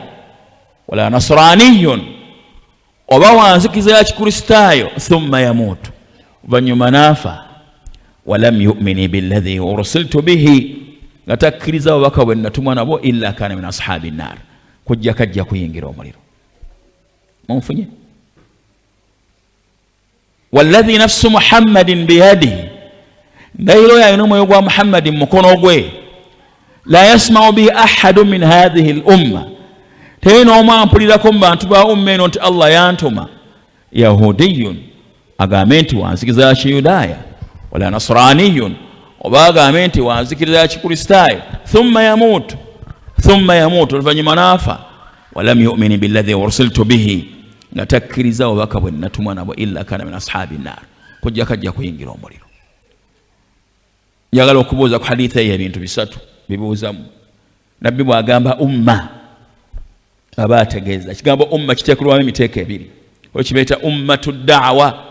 wala nasraniyun, oba wanzikiriza ya Kikristaayo, thumma yamutu, oluvannyuma naafa, walam yu'mini billadhi ursiltu bihi, nga takkiriza obubaka bwe natumwa nabwo, illa kana min ashabi nnar, kujja kajja kuyingira omuliro. Munfunye? Walladhi nafsu Muhammadin biyadihi, ndayiro yalina omwoyo gwa Muhammadin mukono gwe, la yasma'u bi ahadun min hadhihi al-umma, tayina omu ampulirako mu bantu ba umma eno nti Allah yantuma, yahudiyun, agambe nti wanzikiriza ya Kiyudaaya, wala nasraniyun, oba agambe nti wanzikiriza ya Kikristaayo, thumma yamutu, oluvannyuma naafa, walam yu'mini billadhi ursiltu bihi, nga takkiriza obubaka bwe natumwa nabwo, illa kana min ashabi nnar, kujja kajja kuyingira omuliro. Njagala okubuuza ku hadithi eyo ebintu bisatu bibuuzamu. Nabbi bw'agamba umma aba ategeeza kigambo umma kiteekulwamu emiteeko ebiri, kibeeta ummatu da'wa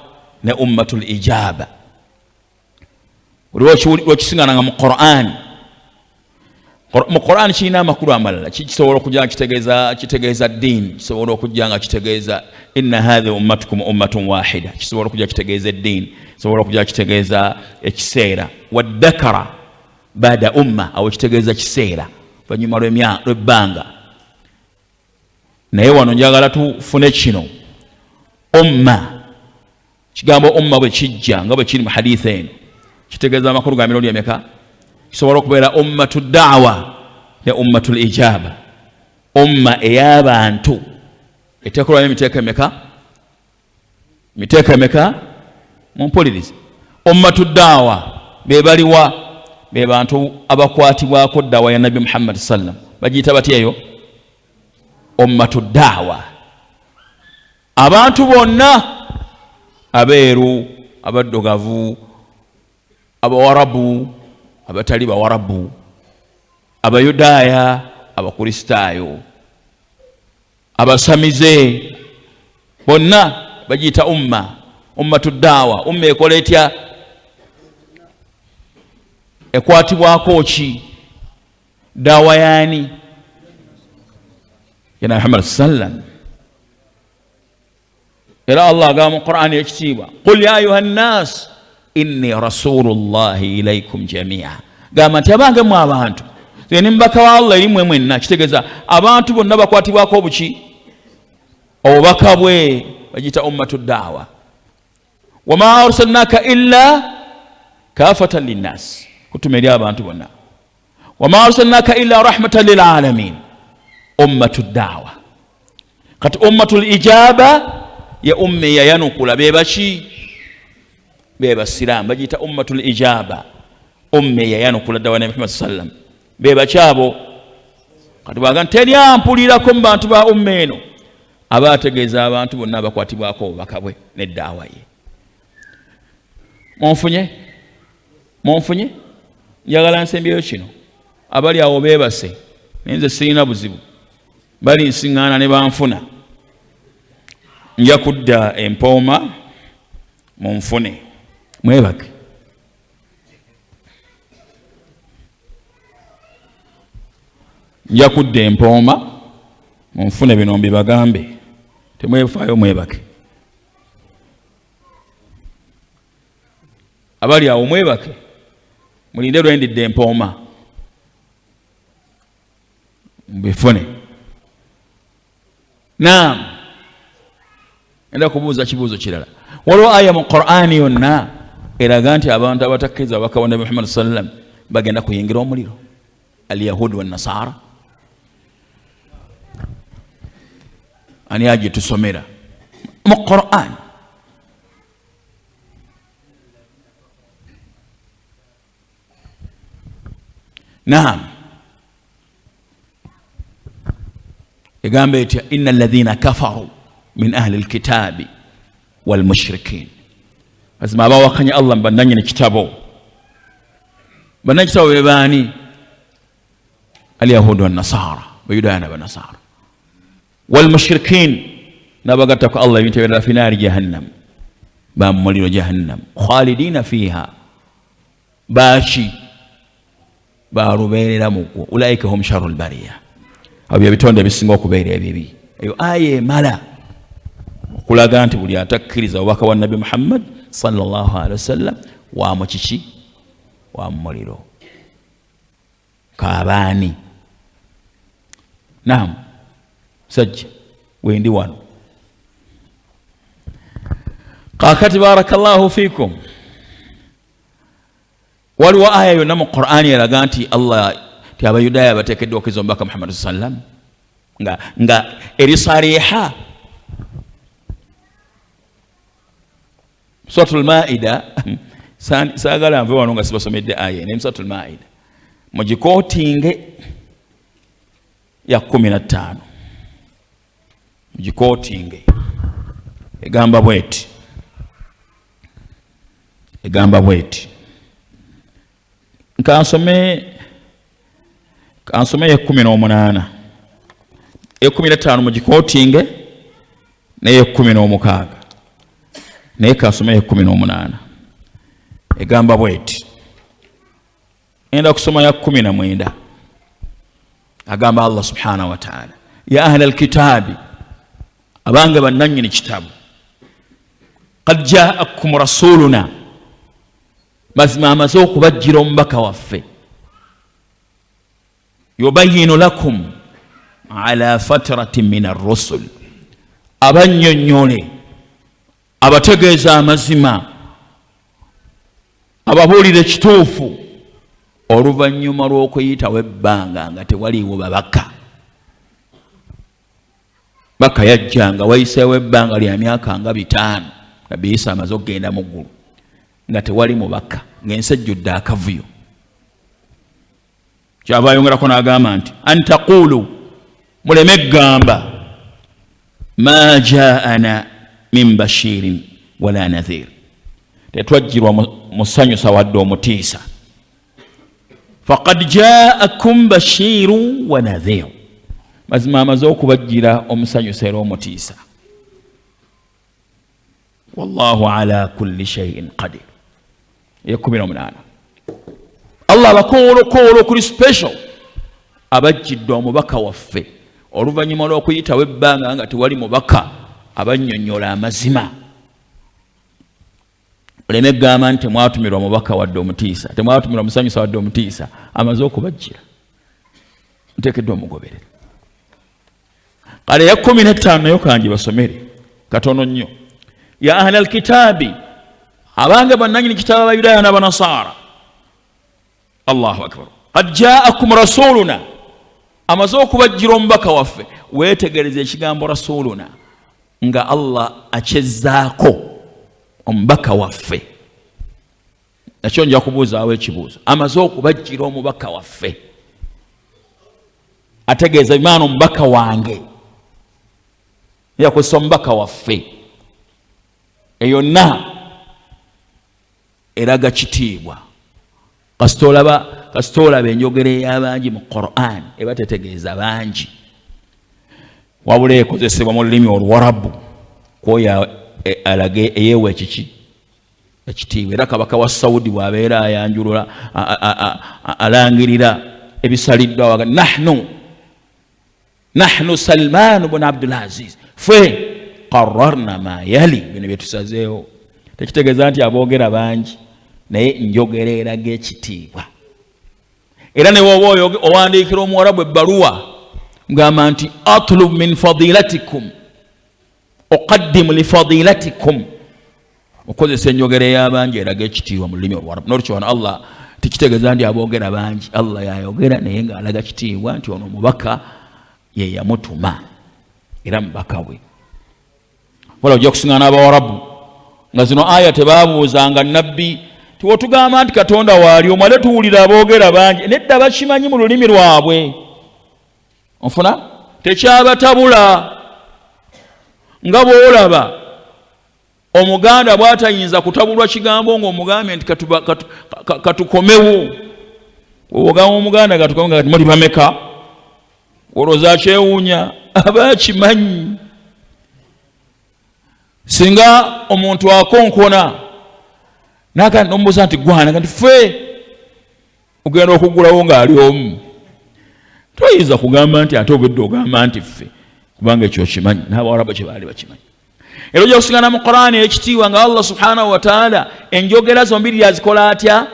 ne ummatu ijaba. Lwekisiŋŋaana mu Qur'an, mu Qur'an kirina amakulu amalala, kisobola okujja nga kitegeeza ddiini, kisobola okujja nga kitegeeza inna hadhihi ummatukum ummatun wahida, kisobola okujja kitegeeza eddiini, kisobola okujja kitegeeza ekiseera, waddakara baada umma, awo kitegeeza kiseera oluvannyuma lw'ebbanga. Naye wano njagala tufune kino umma, kigambo umma bwe kijja nga bwe kiri mu hadithi eno kitegeeza amakulu ga mirundi emeka? Kisobola okubeera ummatu da'wa ne ummatu ijaba, umma ey'abantu eteekolwamu emiteeko emeka? Miteeko emeka? Mumpulirize. Ummatu da'wa be baliwa? Be bantu abakwatibwako da'wa ya Nabi Muhammad sallam, bagiyita batya eyo? Ummatu da'wa. Abantu bonna, abeeru, abaddugavu, abawarabu, abatali bawarabu, abayudaaya, abakristaayo, abasamize, bonna bagiyita umma, ummatu da'wa. Umma ekola etya? ekwatibwako ki dawa yani ya Muhammad sallam. Era Allah agamba mu Qur'an ekitiibwa qul ya ayuha nnas inni rasulullahi ilaykum jamia, gamba nti abange mu abantu nze ni mbaka wa Allah eri mmwe mwenna. Kitegeeza abantu bonna bakwatibwako obuki obubaka bwe, bagita ummatu daawa. wama arsalnaka illa kafatan linnas, kutuma eri abantu bonna. wama arsalnaka illa rahmatan lilalamin, ummatu daawa. Kati ummatu lijaba ya umme yayanukula bebaki bebasiramu, bagita ummatu lijaba, umme yayanukula dawa ya Muhammad sallam bebaki abo. Kati baga teri ampulirako mu bantu ba umme eno aba ategeeza abantu bonna bakwatibwako obubaka bwe n'eddaawa ye. Monfunye njagala nsembyeyo kino, abali awo beebase, nenze sirina buzibu, bali nsiŋŋaana ne banfuna, nja kudda empooma munfune, mwebake. Nja kudda empooma munfune bino mbibagambe, temwefaayo mwebake. Abali awo mwebake, mulinde lwendidde empooma mbifune. Naam, enda kubuuza kibuuzo kirala. Waliwo aya mu Qur'ani yonna eraga nti abantu abatakkiriza ababaka ba Nabi Muhammad sallam bagenda kuyingira omuliro, alyahudi wannasara. Ani aje tusomera mu Qur'an? Naam, egamba eti inna alladhina kafaru min ahli alkitabi wal mushrikin, azima abawakanya Allah mbandanye nekitabo. Bannanye kitabo be baani? Alyahudi wannasara, bayudaaya n'abannasara. wal mushrikin, nabagatta ku Allah ebintu ebirala fi naari jahannam, bamuliro jahannam, khalidina fiha, baki balubeerera mugwo, ulaika hum sharul bariya, abo byebitonde ebisinga okubeera ebibi. Eyo aya emala okulaga nti buli atakkiriza obubaka wa Nabi Muhammad sallallahu alaihi wasallam waamu kiki? Waamu muliro. Kabaani. Naam, sajja wendi wano. Kakati barakallahu fikum, waliwo aya yonna mu Qur'ani eraga nti Allah ti abayudaaya bateekeddwa okukiriza omubaka Muhammad sallam nga eri sariha. Suratul Maida, saagala nve wano nga sibasomedde aya naye Suratul Maida mugikootinge ya 15, mugikootinge egamba bweti, egamba bweti. Kansome ye 18, ye 15 mugikootinge naye 16, naye kansome ye 18 egamba bweti. Enda kusoma ya 19, agamba Allah subhanahu wa ta'ala, ya ahla alkitabi, abange bannanyini kitabu, qad ja'akum rasuluna, mazima amaze okubajjira omubaka waffe, yubayyinu lakum ala fatratin min ar-rusul, abannyonnyole, abategeeza amazima, ababuulira ekituufu oluvannyuma lw'okuyitawo ebbanga nga tewaliiwo babaka. Baka yajjanga wayiseewo ebbanga lya myaka nga 5, Nabi Isa amaze okugenda mu ggulu nga tewali mubaka, ng'ensi ejjudde akavuyo. Kyava ayongerako n'agamba nti antaqulu, muleme ggamba, ma jaana min bashirin wala nadhir, tetwajjirwa musanyusa wadde omutiisa. Faqad jaakum bashirun wa nadhir, mazima amaze okubajjira omusanyusa era omutiisa. Wallahu ala kulli shay'in qadir. 18 Allah abakoolokoola kuli special abajjidde omubaka waffe oluvannyuma lw'okuyitawo ebbanga nga tewali mubaka abannyonnyola amazima. Oleme gamba nti temwatumirwa omubaka wadde omutiisa, temwatumirwa omusanyusa wadde omutiisa, amaze okubajjira, nteekeddwa omugoberere. Kale ya 15 nayo kangi basomere katono nnyo. Ya ahla alkitaabi, abange bannannyini kitaaba Abayudaaya n'Abanasaara. Allahu akbar. Qad jaakum rasuluna, amaze okubajjira omubaka waffe. Weetegereze ekigambo rasuluna nga Allah akyezzaako omubaka waffe. Nakyo nja kubuuzaawo ekibuuzo. Amaze okubajjira omubaka waffe, ategeeza bimaana omubaka wange, yakozesa omubaka waffe. Eyo yonna eraga kitiibwa. Kasita olaba enjogera ey'abangi mu Qur'an eba tetegeeza bangi, wabula ekozesebwa mu lulimi Oluwarabu kwoyo alage eyeewa ekiki ekitiibwa. Era kabaka wa Saudi bw'abeera ayanjulula alangirira ebisaliddwa waga nahnu Salman ibn Abdul Aziz ffe qarrarna ma yali, bino bye tusazeewo. Tekitegeeza nti aboogera bangi, naye njogera eraga ekitiibwa. Era ne woba owandiikira Omuwarabu ebbaluwa ngamba nti atlub min fadilatikum uqaddimu li fadilatikum, okozesa enjogera ey'abangi eraga ekitiibwa mu lulimi Oluwarabu. N'olwekyo wano Allah tekitegeeza nti aboogera bangi, Allah yayogera naye ng'alaga kitiibwa nti ono omubaka ye yamutuma era mubaka we. Wala ojja kusiŋŋana n'Abawarabu nga zino aya tebaabuuzanga nabbi tiwotugamba nti Katonda waali omale tuwulira aboogera bangi, nedda bakimanyi mu lulimi lwabwe. Onfuna tekyabatabula nga bw'olaba Omuganda bw'atayinza kutabulwa kigambo ng'omugambye nti katukomewo. Ogamba Omuganda katukomewo nga muli bameka, olowooza akyewuunya, aba akimanyi. Singa omuntu akonkona nakandi nomubuuza nti gwana nti ffe ogenda okugulawo ng'ali omu, toyinza kugamba nti ate obedde ogamba nti ffe, kubanga ekyo kimanyi. N'Abawarabu kye baali bakimanyi. Era ojja kusiŋŋana mu Qur'ani ekitiibwa nga Allah subhanahu wa ta'ala enjogera zombiri yazikola atya,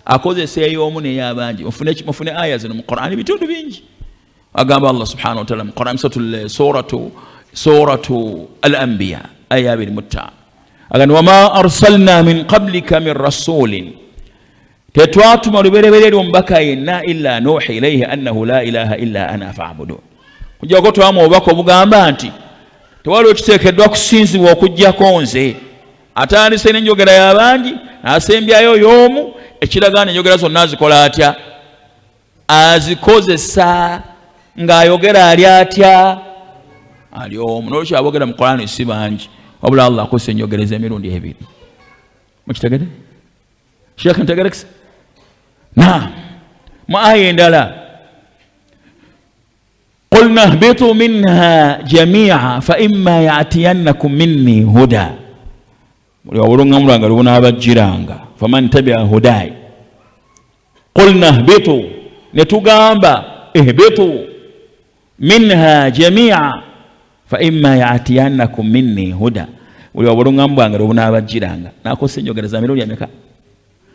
akozesa ey'omu n'ey'abangi. Mufune aya zino mu Qur'ani bitundu bingi. Agamba Allah subhanahu wa ta'ala mu Qur'ani suratu al-Anbiya aya 25, agamba wama arsalna min qablika min rasulin, tetwatuma lubereberye omubaka yenna illa nuhi ilayhi annahu la ilaha illa ana fa'budun. Kujjako twamu obubaka obugamba nti tewali ekiteekeddwa kusinzibwa okuggyako nze. Atandise n'enjogera y'abangi n'asembyayo y'omu, ekiragaana enjogera zonna azikola atya, azikozesa ng'ayogera ali atya, ali omu. N'olwekyo aboogera mu Qur'ani si bangi, wabula Allah akozesa enjogera ez'emirundi ebiri. Mukitegedde? Shekh ntegerekese? Naam. Mu aya endala قلنا اهبطوا منها جميعا فإما يأتينكم مني هدى. Wawulunga mulanga lubuna abajjiranga faman tabi'a hudai. قلنا اهبطوا, netugamba ihbitu minha jami'a فإما يأتينكم مني هدى. Wawulunga mulanga lubuna abajjiranga nakosa enjogera za mirundi emeka.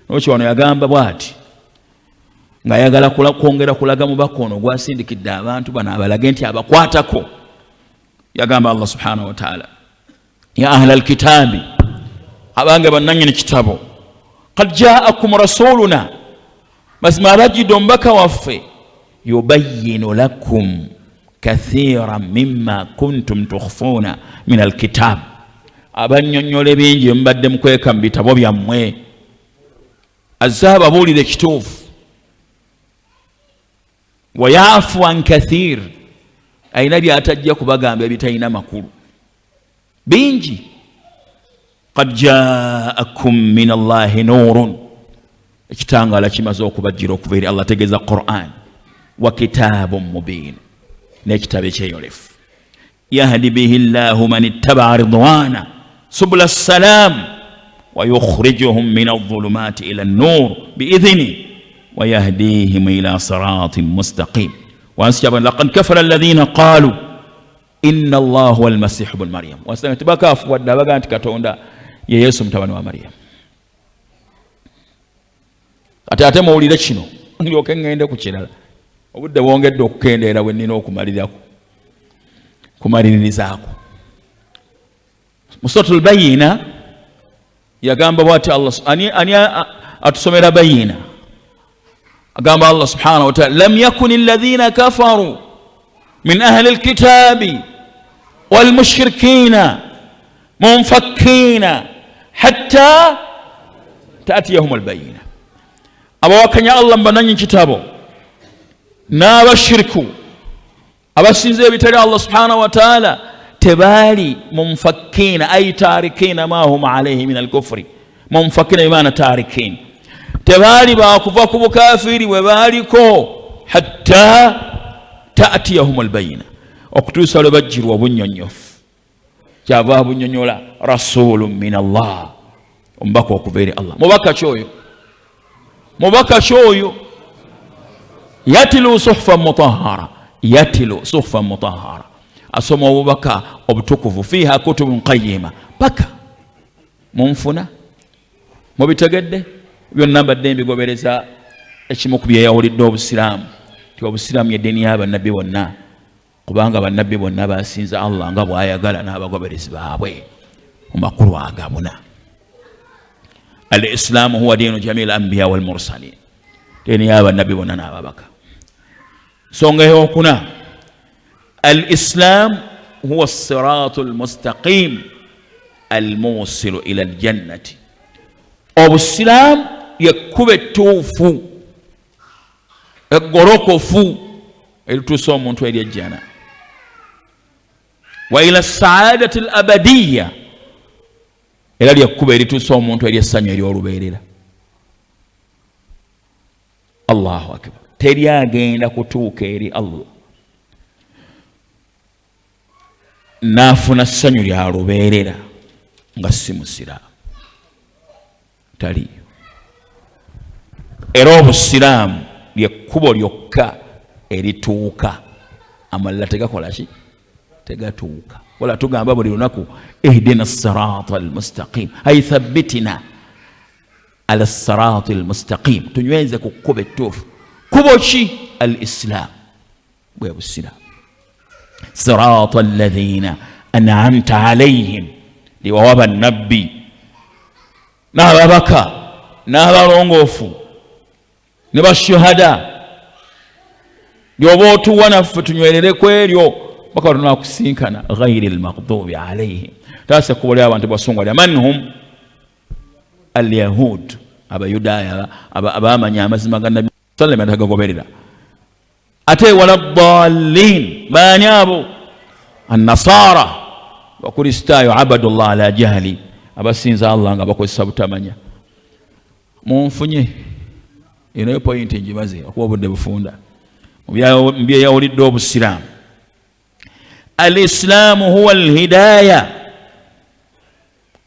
N'olwekyo wano yagamba bw'ati nga ayagala kwongera kulaga mubaka ono gwasindikidde abantu bano abalage nti abakwatako. Yagamba Allah subhanahu wa ta'ala, ya ahla alkitabi, abange bannannyini kitabo, qad jaakum rasuluna, mazima abajjidde omubaka waffe, yubayyinu lakum kathiran mimma kuntum tukhfuna min alkitab, abannyonnyola bingi mubadde mukweka mu bitabo byammwe, azze ababuulira ekituufu. Wayafu an kathir, ayina byatajja kubagamba ebitalina makulu bingi. Qad jaakum min Allahi nurun, ekitangala kimaze okubajjira okuva eri Allah, tegeeza Qur'an, wa kitabun mubin, n'ekitabo ekyeyolefu. Yahdi bihi Allahu man ittaba'a ridwana subula salam wa yukhrijuhum min adh-dhulumati ila an-nur bi'idhni ويهديهم إلى صراط مستقيم. وأنسجب لقد كفر الذين قالوا إن الله هو المسيح ابن مريم. وأنسجب بكاف ودبغا أنت كتوندا يسوع متبان ومريم. Ate mawulire kino ndyoke ngende ku kirala obudde bwongedde okukendeera bwe nnina okumaliririzaako. Mu Suratul Bayyina yagamba bw'ati Allah ani atusomera Bayyina agamba Allah subhanahu wa ta'ala lam yakuni alladhina kafaru min ahli alkitabi wal mushrikina munfakkina hatta ta'tiyahum albayyina. Abawakanya Allah mbananyi kitabo n'abashiriku abasinze ebitali Allah subhanahu wa ta'ala tebali munfakkina ay tarikina ma hum alayhi min al-kufri. Munfakkina imana tarikin tebali bakuva ku bukafiri we baliko hatta ta'tiyahum al-bayyina okutuusa lwe bajjirwa obunyonyofu kyava bunyonyola rasulun min Allah ombaka okuva eri Allah. Mubaka kyoyo yatilu suhfan mutahhara asoma obubaka obutukuvu fiha kutubun qayyima paka munfuna mubitegedde byonna mbadde mbigobereza ekimu ku byeyawulidde obusiraamu ti obusiraamu yeddiini y'abannabbi bonna kubanga bannabbi bonna basinza Allah nga bw'ayagala n'abagoberezi baabwe mu makulu agabuna. Al-Islamu huwa dinu jamil anbiya wal mursalin. Dini y'aba nabbi bonna n'ababaka. Songa eyokuna al-Islam huwa as-siratu al-mustaqim al-musilu ila al-jannati. Obusiramu yekkuba ettuufu eggolokofu erituusa omuntu eri ejjana. Wa ila as-sa'adati al-abadiyya era lyekkuba erituusa omuntu eri essanyu ery'olubeerera. Allahu akbar. Teryagenda kutuuka eri Allah n'afuna ssanyu lya lubeerera nga si musiraamu, taliyo. Era obusiraamu lyekkubo lyokka erituuka, amalala tegakola ki? Tegatuuka. Wala tugamba buli lunaku ihdina sirata almustaqim ay thabbitina ala sirata almustaqim, tunyweze ku kkubo ettuufu. Kubo ki? Al-Islam, bwe busiraamu. Sirata alladhina an'amta alayhim, liwawa bannabbi n'ababaka n'abalongoofu ne bashuhada lyoba otuwa naffe tunywerere ku eryo baka tunakusinkana ghairi almaghdubi alayhim. Tase kubali abantu basonga manhum alyahud, abayudaaya abamanya amazima ga Nabi sallallahu alayhi wa sallam. Ate wala dallin, bani abo an-nasara wa kristaayo abadullah ala jahli, abasinza Allah nga bakozesa butamanya. Munfunye eno point njibaze okuba budde bufunda mbyeyawulidde obusiraamu. Al-Islamu huwa al-hidaya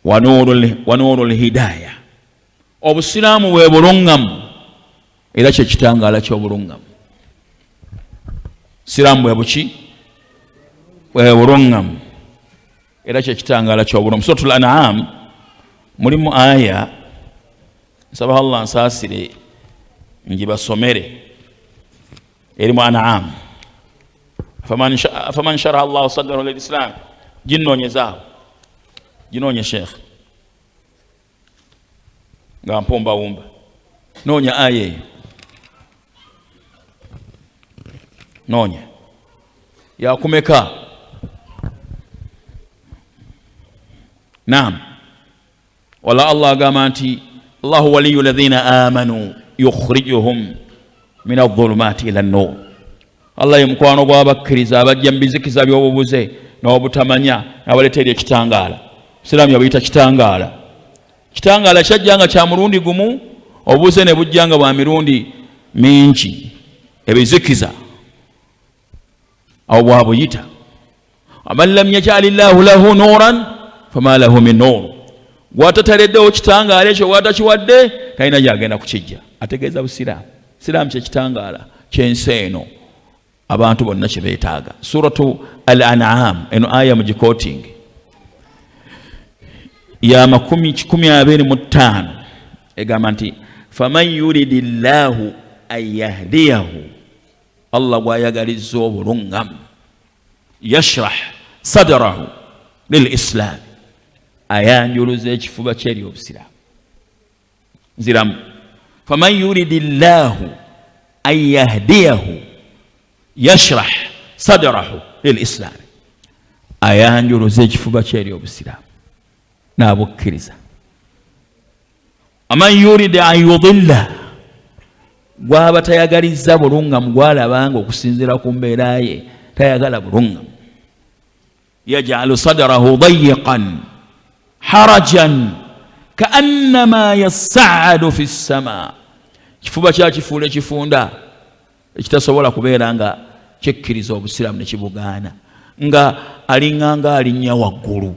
wa nuru al-hidaya. Obusiraamu bwe bulungamu era kye kitangaala ky'obulungamu. Siraamu bwe buki? Bwe bulungamu era kye kitangaala ky'obulungamu. Suratul An'am mulimu aya, nsaba Allah nsaasire njibasomere, erimu An'am. Faman sharaha Allah sadrahu lil-Islam, ginnoonyezaawo, ginoonye Sheikh nga mpumbawumba, noonya aya eyo, noonya yakumeka. Naam, wala Allah agamba nti Allahu waliyyu alladhina amanu yukhrijuhum min adh-dhulumati ila an-nur. Allah ye mukwano gw'abakkiriza abajja mu bizikiza by'obubuze n'obutamanya n'abaleetera ekitangaala. Siraamu yabuyita kitangaala. Kitangaala kyajjanga kya mulundi gumu, obubuze ne bujjanga bwa mirundi mingi. Ebizikiza awo bwabuyita. Aman lam yaj'alillahu lahu nuran fama lahu min nur. Gwatataleddewo kitangaala ekyo gwatakiwadde talina gyagenda kukijja. Ategeeza busiraamu. Siraamu kye kitangaala ky'ensi eno abantu bonna kye beetaaga. Suratu Al-An'am eno aya mu gikoting ya 125 egamba nti faman yuridillahu an yahdiyahu, Allah gw'ayagalizza obulungamu, yashrah sadrahu lil islam, ayanjuluza ekifuba kye eri obusiraamu. Nziramu faman yuridillahu an yahdiyahu yashrah sadrahu lil islam, ayanjuluza ekifuba kye eri obusiraamu n'abukkiriza. Aman yurida an yudilla, gwaba tayagalizza bulungamu, gwalabanga okusinziira ku mbeera ye tayagala bulungamu, yaj'alu sadrahu dayiqan harajan kaannama yas'adu fi ssamaa, kifuba kyakifuula ekifunda ekitasobola kubeera nga kyekkiriza obusiraamu ne kibugaana, nga alinganga alinnya waggulu,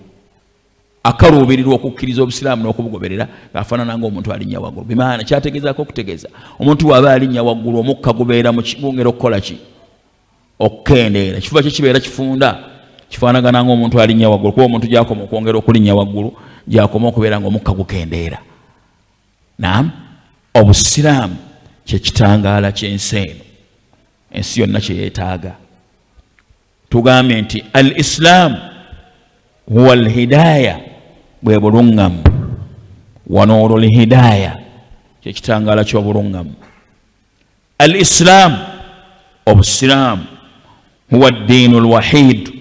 akaluubirirwa okukkiriza obusiraamu n'okubugoberera ng'afaanana ng'omuntu alinnya waggulu. Bimaana kyategeezako okutegeeza omuntu bw'aba alinnya waggulu, omukka gubeera mu kibungera okukola ki? Okukendeera. Ekifuba kye kibeera kifunda, kifaanagana ng'omuntu alinnya waggulu, kuba omuntu gy'akoma okwongera okulinnya waggulu, gy'akoma okubeera ng'omukka gukendeera. Naam, obusiraamu kye kitangaala ky'ensi eno, ensi yonna kye yeetaaga. Tugambye nti al islaamu huwa al hidaaya, bwe bulungamu, wa nuuru al hidaaya, kye kitangaala ky'obulungamu. Al islaamu, obusiraamu, huwa ad-diinu al-wahiid,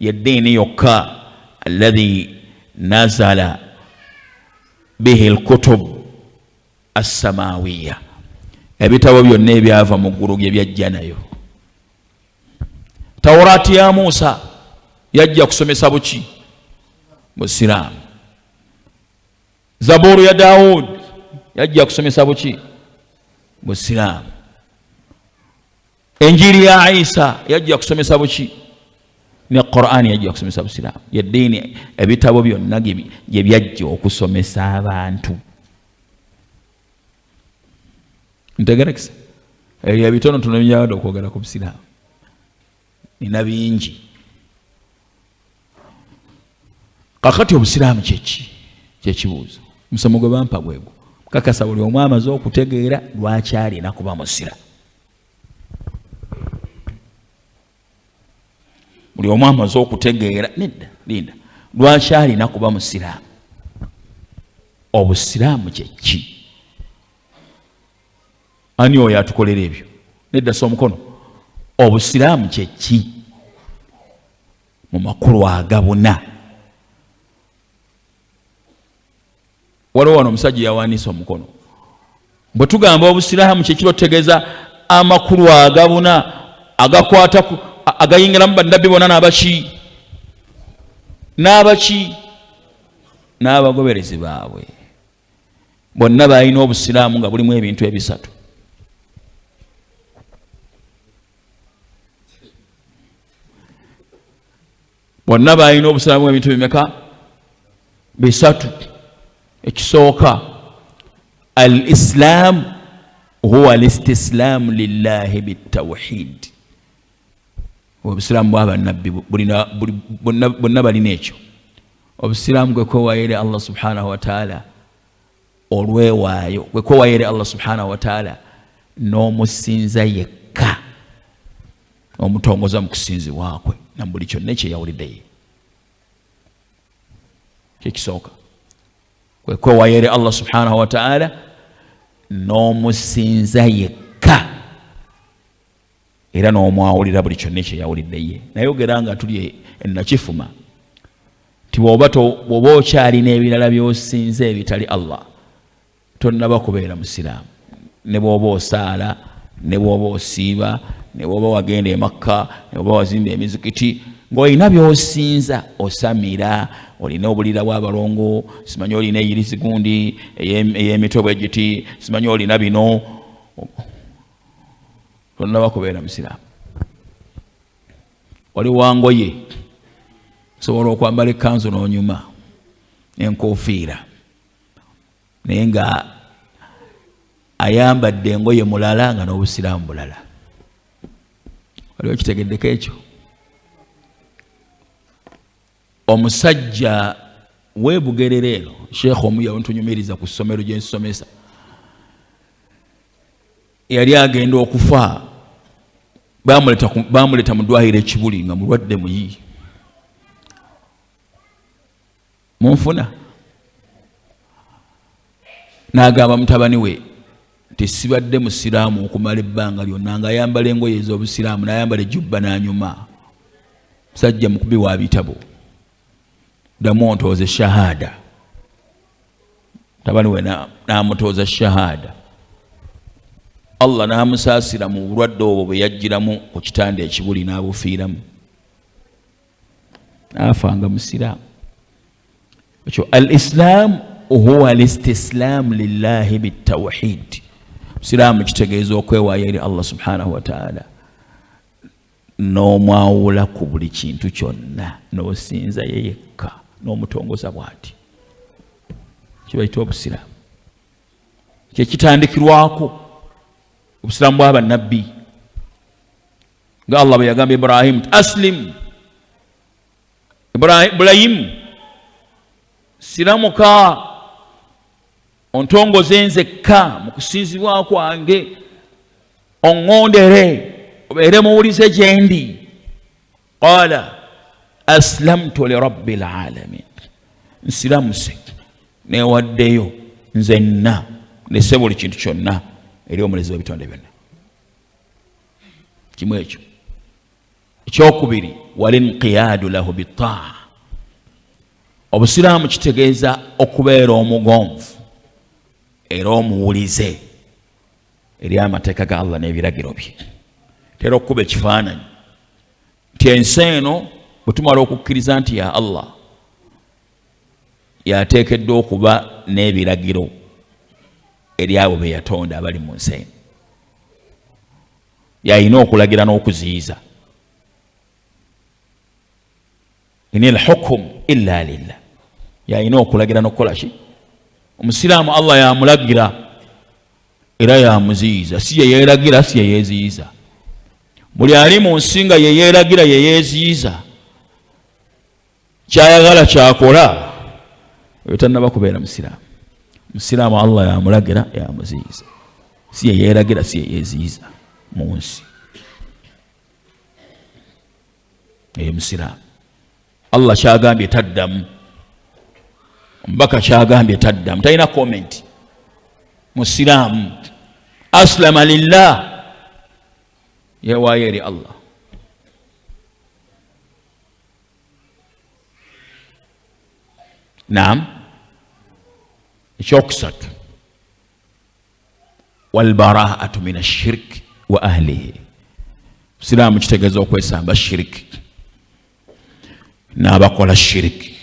ye ddiini yokka alladhi nazala bihi al-kutub as-samaawiya, ebitabo byonna ebyava mu ggulu bye byajja nayo. Tawraati ya Muusa yajja kusomesa buki? Busiraamu. Zabuuru ya Daawud yajja kusomesa buki? Busiraamu. Enjiri ya Isa yajja kusomesa buki? Ne Qur'ani yajja kusomesa busiraamu. Ye ddiini, ebitabo byonna gye byajja okusomesa abantu. Ntegerekese ebyo ebitonotono byawadde okwogera ku busiraamu, nina bingi. Kakati obusiraamu kyeki? Kyekibuuzo. Musomo gwe bampa gwegwo. Kakasa buli omu amaze okutegeera lwaki alina kuba musira. Buli omu amaze okutegeera, nedda, linda, lwaki alina kuba musiraamu. Obusiraamu kyeki? Ani oyo atukolera ebyo? Nedda, so omukono. Obusiraamu kyeki? Mu makulu agabuna. Waliwo wano omusajja yawandiisa omukono. Bwe tugamba obusiraamu kyeki, bategeeza amakulu agabuna agakwata agayingiramu bannabbi bonna n'abaki? N'abaki? N'abagoberezi baabwe. Bonna balina obusiraamu nga bulimu ebintu ebisatu. Bonna balina obusiraamu ebintu bimeka? Bisatu. Ekisooka, al islaamu huwa al istislaamu lillahi bitawhid. Obusiraamu bw'abannabbi bonna balina ekyo. Obusiraamu gwe kwewaayo eri Allah subhanahu wa ta'ala, olwewaayo gwe kwewaayo eri Allah subhanahu wa ta'ala n'omusinza yekka, omutongoza mu kusinzibwa kwe na buli kyonna ekyeyawulidde. Kyekisooka, kwe kwewaayo eri Allah subhanahu wa ta'ala n'omusinza yekka, era n'omwawulira buli kyonna ekyeyawulidde. Nayogera nga tuli ennakifuma nti bw'oba okyalina ebirala by'osinza ebitali Allah, tonnaba kubeera musiraamu. Ne bw'oba osaala, ne bw'oba osiiba, ne bw'oba wagenda e Makka, ne bw'oba wazimba emizikiti, ng'olina by'osinza, osamira, olina obulira bw'abalongo, simanyi olina eyirizi gundi ey'emitwe bwe giti, simanyi olina bino, tonnaba kubeera musiraamu. Wali wangoye, osobola okwambala ekkanzu n'onyuma n'enkofiira, naye nga ayambadde engoye mulala nga n'obusiraamu bulala. Waliwo kitegeddeko ekyo? Omusajja weebugerera eno sheekh omu yawuntunyumiriza ku ssomero gye nsomesa, yali agenda okufa, bamuleta mu ddwaliro ekibuli nga mulwadde muyi. Munfuna n'agamba mutabani we nti sibadde musiraamu okumala ebbanga lyonna, nga ayambala engoye ez'obusiraamu n'ayambala ejjubba n'anyuma. Musajja mukubi wa bitabo, ddamu ontooze shahada. Mutabani we n'amutooza shahada. Allah n'amusaasira mu bulwadde obwo bwe yajjiramu ku kitanda ekibuli n'abufiiramu, n'afanga musiraamu. Ekyo al-Islam huwa al-istislamu lillahi bitawhid. Musiraamu kitegeeza okwewaayo eri Allah subhanahu wa ta'ala, n'omwawula ku buli kintu kyonna, n'osinza ye yekka, n'omutongoza bw'ati. Kibayita obusiraamu. Kye kitandikirwako obusiraamu bw'aba nabbi, nga Allah bwe yagamba Ibrahim aslim, Ibrahim siramuka ontongoze nzekka mu kusinzibwa kwange, oŋŋondere obeere muwulize gye ndi. Qala aslamtu li rabbil alamin, nsiramuse newaddeyo nzenna nese buli kintu kyonna eri omulezi w'ebitonde byonna. Kimu ekyo. Ekyokubiri, walinqiyadu lahu bitaa. Obusiraamu kitegeeza okubeera omugonvu era omuwulize eri amateeka ga Allah n'ebiragiro bye. Tera okuba ekifaananyi nti ensi eno bwe tumala okukkiriza nti ya Allah yateekeddwa okuba n'ebiragiro eri abo be yatonda abali mu nsi eno, yalina okulagira n'okuziyiza. Inil hukum illa lillah, yalina okulagira n'okukola ki? Omusiraamu Allah yamulagira era yamuziyiza, si ye yeeragira, si ye yeeziyiza. Buli ali mu nsi nga ye yeeragira, ye yeeziyiza, kyayagala kyakola, oyo tannaba kubeera musiraamu. Musiraamu Allah yamulagira, yamuziyiza, si ye yeeragira, si ye yeeziyiza mu nsi. Eyo musiraamu. Allah kyagambye taddamu, mbaka kyagambye taddamu, talina comment. Musiraamu aslama lillah, yewaayo eri Allah. Naam. Ekyokusatu, walbaraatu min ashirki wa ahlihi. Musiraamu kitegeeza okwesamba shiriki n'abakola shiriki.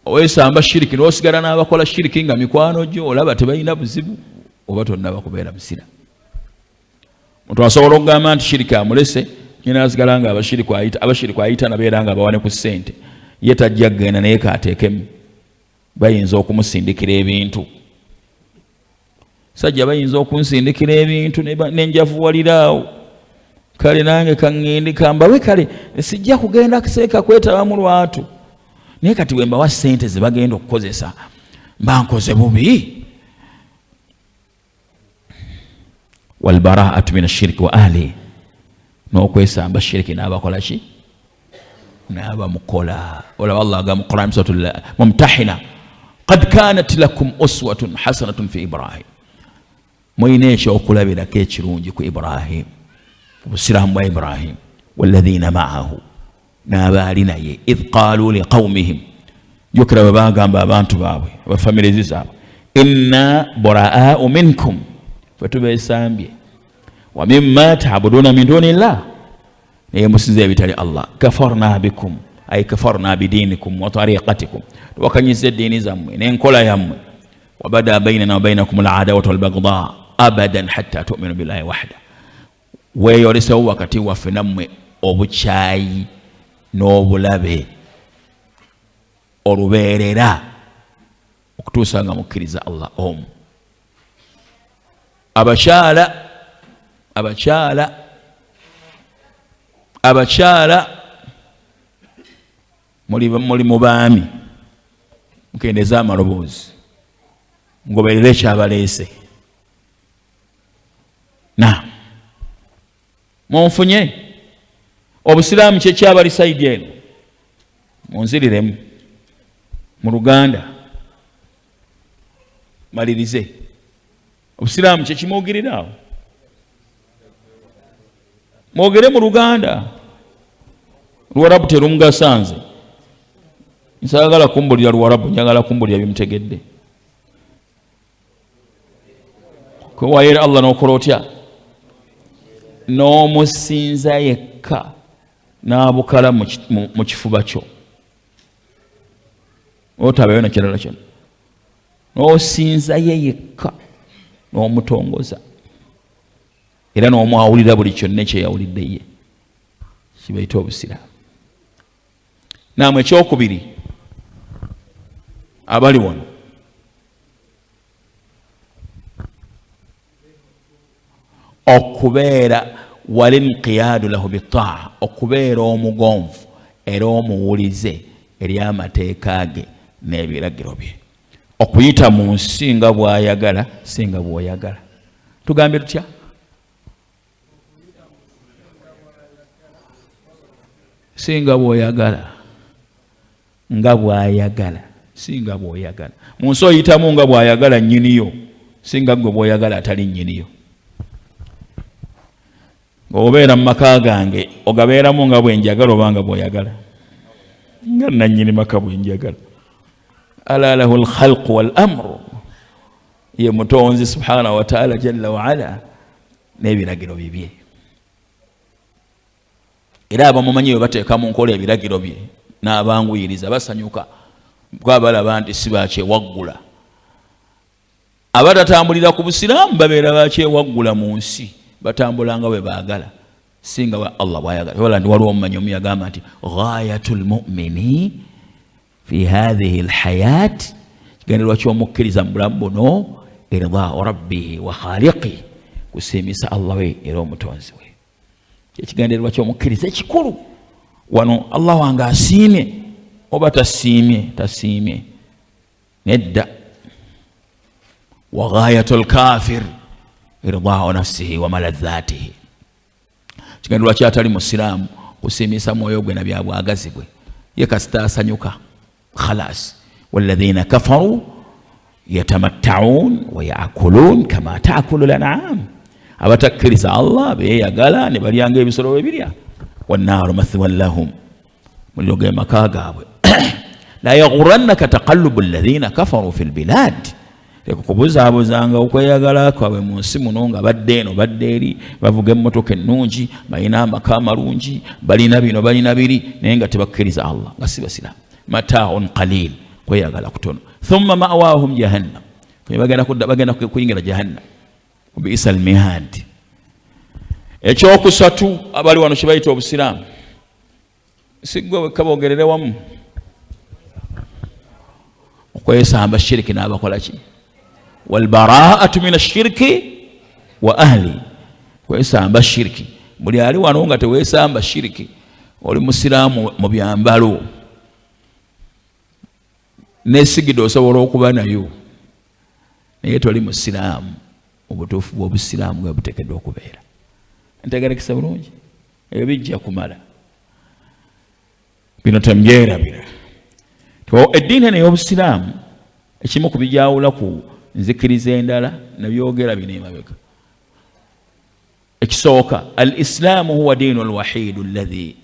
Oweesamba shiriki n'osigala n'abakola shiriki nga mikwano gyo olaba tebalina buzibu, oba tonnaba kubeera musiraamu. Omuntu asobola okugamba nti shiriki amulese, nyina asigala nga abashiriki ayita nabeera nga abawane ku ssente, ye tajja kugenda naye kaateekemu. Bayinza okumusindikira ebintu. Sajja bayinza okunsindikira ebintu nenjavuwaliraawo, kale nange kaŋŋende kambawe, kale sijja kugenda kuseeka kwetabamu lwatu, naye kati bwe mbawa ssente ze bagenda okukozesa mba nkoze bubi. Walbaraatu min ashiriki wa ahli, n'okwesamba shiriki n'abakola ki? N'abamukola. Olaba Allah agamba mu Qur'an suratul Mumtahina, qad kanat lakum uswatun hasanatun fi Ibrahim, muyina ekyokulabirako ekirungi ku Ibrahim, obusiraamu bwa Ibrahim, walladhina ma'ahu, n'abaali naye, idh qaalu liqawmihim, jukira bwe bagamba abantu baabwe, abafamilizi zaabwe, inna buraa'u minkum, ffe tubeesambye, wa mimma ta'buduuna min duunillah, naye musinza ebitali Allah, kafarna bikum, ay kafarna bidiinikum wa tariqatikum, tuwakanyiza eddiini zammwe n'enkola yammwe, wa bada bainana wa bainakum al-adawatu wal-baghdha abadan hatta tu'minu billahi wahda, weeyolesewo wakati waffe nammwe obukyayi n'obulabe olubeerera okutuusa nga mukkiriza Allah omu. abakyala muli mu baami mukendeza amaloboozi ngoberere kyabaleese munfunye obusiraamu kyekyabali saidi eno munziriremu mu Luganda malirize obusiraamu kyekimwogeriraawo mwogere mu Luganda Luwarabu terumugasanze nsagala kumbulira Luwarabu njagala kumbulira bimutegedde kwewayera Allah n'okola otya n'omusinza yekka n'abukala mu kifuba kyo otabayo na kirala kyonna n'osinza ye yekka n'omutongoza era n'omwawulira buli kyonna ekyeyawulidde ye kibayita obusiraamu namwe ekyokubiri abali wano okubeera walinqiyadu lahu bitaa okubeera omugonvu era omuwulize eri amateeka ge n'ebiragiro bye okuyita mu nsi nga bw'ayagala singa bw'oyagala tugambye tutya singa bw'oyagala nga bw'ayagala singa bw'oyagala mu nsi oyitamu nga bw'ayagala nnyiniyo singa gwe bw'oyagala atali nnyiniyo obeera mu maka gange ogabeeramu nga bwenjagala obanga bw'oyagala nga nannyini maka bwenjagala ala lahu alkhalqu wal amru ye mutonzi subhanahu wa ta'ala jalla wa ala n'ebiragiro bibye era abamumanyi bwe bateeka mu nkola ebiragiro bye n'abanguyiriza basanyuka bwabalaba nti si bakyewaggula abatatambulira ku busiraamu babeera bakyewaggula mu nsi batambula nga bwe baagala singa Allah bw'ayagala wala ndi waliwo omumanyi omu yagamba nti ghayatul mu'mini fi hadhihi alhayat kigendererwa ky'omukkiriza mu bulamu buno irdaau rabbihi wa khaliqi kusiimisa Allah we era omutonzi we ekigendererwa ky'omukkiriza ekikulu wano Allah wange asiimye oba tasiimye nedda wa ghayatul kafir irdaau nafsihi wa maladhatihi kigendererwa kyatali musiraamu kusiimisa mwoyo gwe na byabwagazi bwe ye kasita asanyuka khalas walladhina kafaru yatamatta'un wa ya'kulun kama ta'kulu al-an'am abatakkiriza Allah beyagala ne balyanga ebisolo bwe birya wannaaru mathwan lahum muliro ge maka gaabwe la yaghurannaka taqallubu alladhina kafaru fil bilad ekukubuzaabuzanga okweyagala kwabwe mu nsi muno nga badde eno badde eri bavuga emmotoka ennungi balina amaka amalungi balina bino balina biri naye nga tebakkiriza Allah nga si basiraamu mataun qalil kweyagala kutono thumma ma'wahum jahannam bagenda kuyingira jahannam biisa almihad ekyokusatu abali wano kibayita obusiraamu sigwe wekka boogerere wamu okwesamba shiriki n'abakola ki walbaraatu min ashiriki wa ahli kwesamba shiriki buli ali wano nga teweesamba shiriki oli musiraamu mu byambalo nesigide osobola okuba nayo naye toli musiraamu obutuufu bw'obusiraamu bwe buteekeddwa okubeera ntegerekesa bulungi ebyo bijja kumala bino tembyerabira eddiini eno ey'obusiraamu ekimu ku bijawula ku nzikiriza endala nabyogera bino emabega ekisooka al islaamu huwa diinu alwahidu alladhi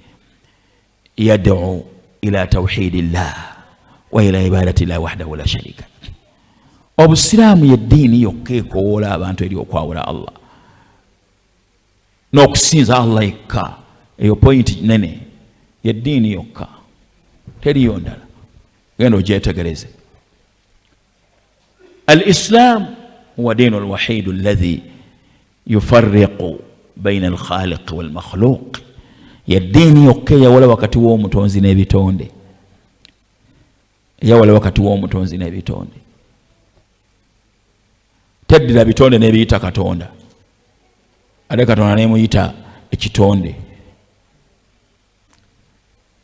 yad'u ila tawhidi llah wa ila ibadati llah wahdahu la sharika obusiraamu yeddiini yokka ekowoola abantu eri okwawula Allah n'okusinza Allah yekka eyo pointi nene yeddiini yokka teriyo ndala genda ogyetegereze الإسلام هو دين الوحيد الذي يفرق بين الخالق والمخلوق يدين يوكي ولا وقت هو متونزي نبي توندي يا ولا وقت هو متونزي نبي توندي teddira bitonde n'ebiyita Katonda ate Katonda n'emuyita ekitonde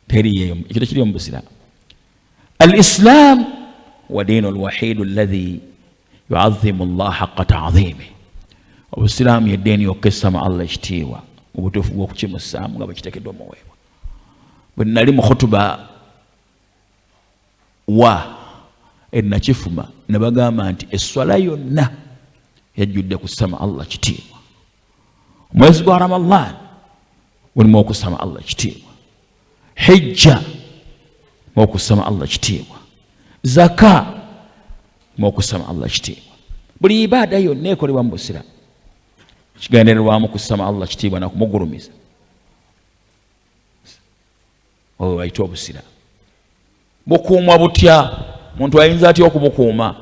teriyeyo ekyo tekiri mu busiraamu. Al-Islam wa diinu al-wahidu alladhi yu'azzimu Allah haqqa ta'zimi. Obusiraamu yeddiini yokka essama Allah ekitiibwa mu butuufu bw'okukimusaamu nga bwekiteekeddwa omuweebwa. Bwe nali mu khutuba enakifuma ne bagamba nti esswala yonna yajjudde kusama Allah kitiibwa. Omwezi gwa Ramadhan mulimu okusama Allah kitiibwa, hijja mu okusama Allah kitiibwa, zaka mu okusama Allah kitiibwa. Buli ibaada yonna ekolebwa mu busiraamu kigendererwamu kusama Allah kitiibwa na kumugulumiza. Oyo bayita obusiraamu. Bukuumwa butya? Muntu ayinza atya okubukuuma?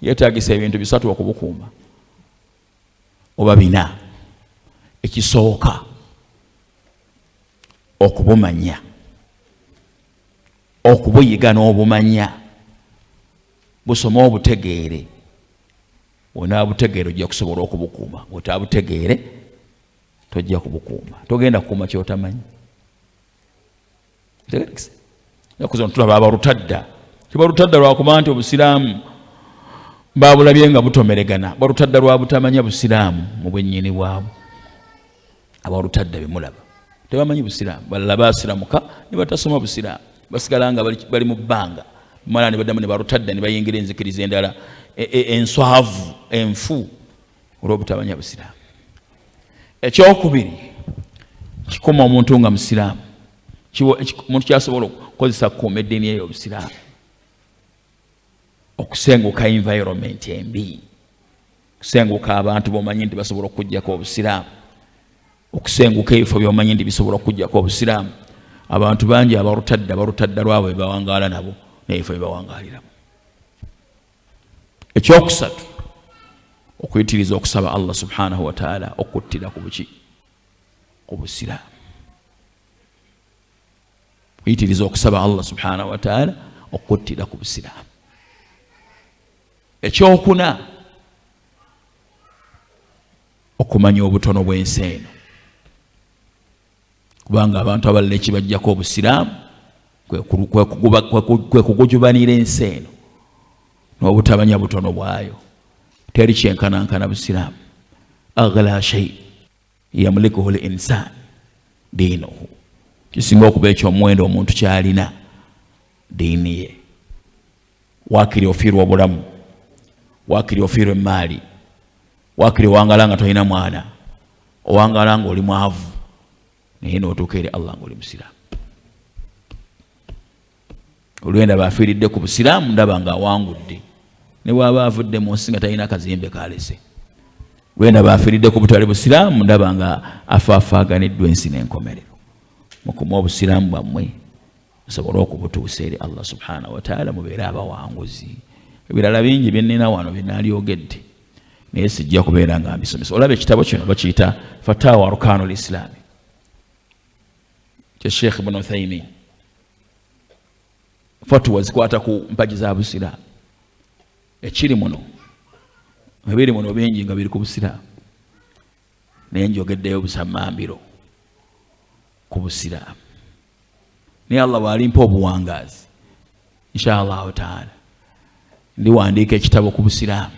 Yeetaagisa ebintu bisatu okubukuuma oba bina. Ekisooka okubumanya, okubuyiga n'obumanya, busome obutegeere. Bw'onaabutegeere ojja kusobola okubukuuma, bw'otaabutegeere tojja kubukuuma. Togenda kukuuma kyotamanyi. Yakuza ntulaba abalutadda tibalutadda lwakuba nti obusiraamu babulabye nga butomeregana, balutadda lwa butamanya busiraamu mu bwennyini bwabwo. Abalutadda bemulaba tebamanyi busiraamu, balala basiramuka ne batasoma busiraamu, basigala nga bali mu bbanga, mala ne baddamu ne balutadda ne bayingira enzikiriza endala enswavu enfu olw'obutamanya busiraamu. Ekyokubiri kikoma omuntu nga musiraamu, omuntu kyasobola okukozesa kukuuma eddiini ye y'obusiraamu, okusenguka environment embi, okusenguka abantu b'omanyi nti basobola okujjako obusiraamu, okusenguka ebifo by'omanyi nti bisobola okujjako obusiraamu. Abantu bangi abalutadda lwabwe bebawangaala nabo n'ebifo byebawangaaliramu. Ekyokusatu okuyitiriza okusaba Allah subhanahu wa ta'ala okuttira ku buki? Ku busiraamu. Okuyitiriza okusaba Allah subhanahu wa ta'ala okuttira ku busiraamu. Ekyokuna okumanya obutono bw'ensi eno, kubanga abantu abalala ekibajjako obusiraamu kwe kugujubanira ensi eno n'obutamanya butono bwayo. Teri kyenkanankana busiraamu. Aghla shay yamlikuhu al-insan diinuhu, kisinga okuba ekyomuwendo omuntu kyalina diini ye. Waakiri ofiirwa obulamu, waakiri ofiirwa emaali, waakiri owangala nga tolina mwana, owangala nga oli mwavu, naye n'otuuka eri Allah nga oli musiraamu. Olwenda bafiiridde ku busiraamu ndaba nga awangudde, ne bw'aba avudde mu nsi nga talina kazimbe kalese. Olwenda bafiiridde ku butali busiraamu ndaba nga afaafaaganiddwa ensi n'enkomerero. Mukuma obusiraamu bwammwe musobole okubutuusa eri Allah subhanahu wa ta'ala, mubeere abawanguzi. Ebirala bingi byennina wano binalyogedde naye sijja kubeera nga mbisomesa. Olaba ekitabo kino bakiyita Fatawa Arkanul Islami kya Sheikh Ibn Uthaymin. Fatwa zikwata ku mpagi za busiraamu. Ekiri muno ebiri muno bingi nga biri ku busiraamu, naye njogeddeyo busammambiro ku busiraamu. Naye Allah bw'alimpa obuwangaazi insha Allahu ta'ala ndiwandiika ekitabo ku busiraamu.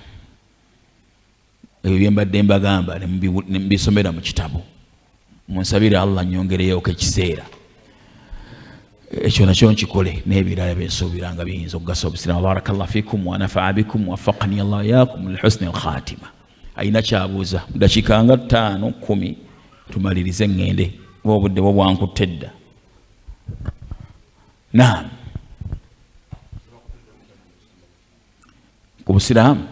Ebyo bye mbadde mbagamba ne mbisomera mu kitabo. Munsabire Allah nyongereyo ekiseera ekyo nakyo nkikole, n'ebirala byensuubira nga biyinza okugasa obusiraamu. Barakallahu fikum wa nafa'a bikum wa waffaqani Allah iyaakum li husni al-khatima. Ayina kyabuuza mu dakiika nga 5-10 tumalirize ngende obudde bwo bwankutte dda. Naam, ku busiraamu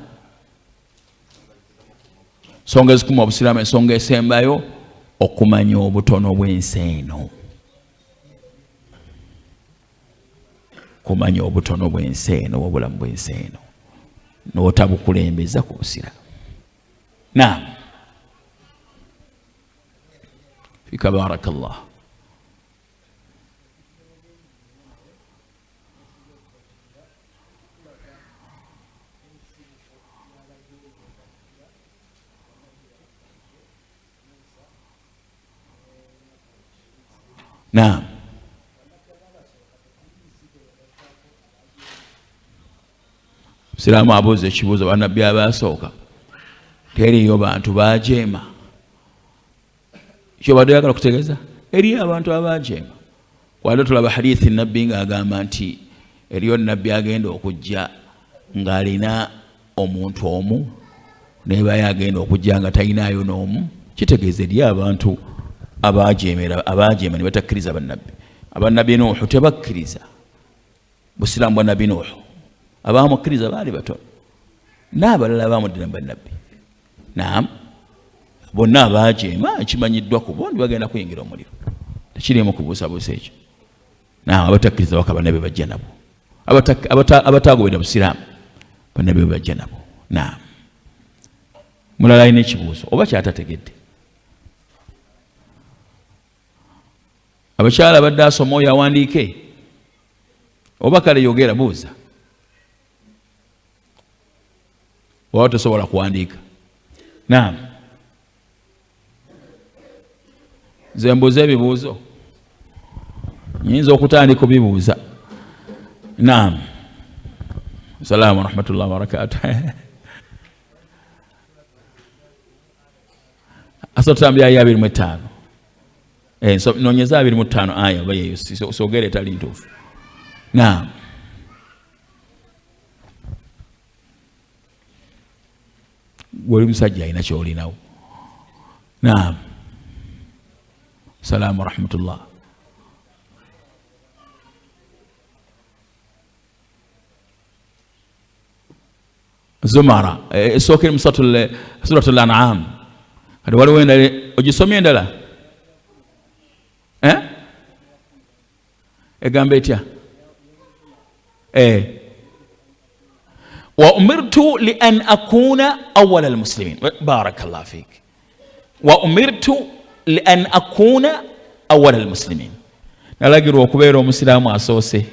ensonga ezikuma obusiraamu, ensonga esembayo okumanya obutono bw'ensi eno. Kumanya obutono bw'ensi eno, obulamu bw'ensi eno, n'otabukulembeza ku busiraamu. Naam, fika barakallah. Naam. Siraamu abuuza ekibuuzo bannabbi abasooka teriyo bantu bajeema. Kyobadde oyagala kutegeeza eriyo abantu abajeema. Wadde tulaba hadithi nabbi ng'agamba nti eriyo nabbi agenda okujja ng'alina omuntu omu nebaye agenda okujja nga talinaayo n'omu. Kitegeeza eriyo abantu abajeema ne batakkiriza bannabbi. Abannabbi Nuuhu tebakkiriza busiraamu bwa nabbi Nuuhu. Abamukkiriza baali batono n'abalala bamuddira bannabbi. Naam, bonna abajeema ekimanyiddwa ku bo bagenda kuyingira omuliro. Tekirimu kubuusabuusa ekyo. Naam, abatakkiriza waka bannabbi bajja nabo. Abataagoberera busiraamu bannabbi bajja nabo. Naam. Mulala alina ekibuuzo oba kyatategedde? Abakyala badde asoma oyo awandiike oba kale yogera buuza. Oba tosobola kuwandiika? Naam. Nze mbuuza ebibuuzo, nyinza okutandika kubibuuza. Naam. Salaamu rahmatullahi wa barakatuh. Asotambya ya 25. Nonyeza 25 aya bayeyo sogere tali ntuufu. Naam. Gwoli musajja alina kyolinawo. Naam. Salaamu rahmatullah. Zumara esookera mu suratul An'am. Kati waliwo endala ogisomye endala? Egamba etya? Wa umirtu li an akuna awwala almuslimin. Barakallahu fik. Wa umirtu li an akuna awwala almuslimin. Nalagirwa okubeera omusiraamu asoose.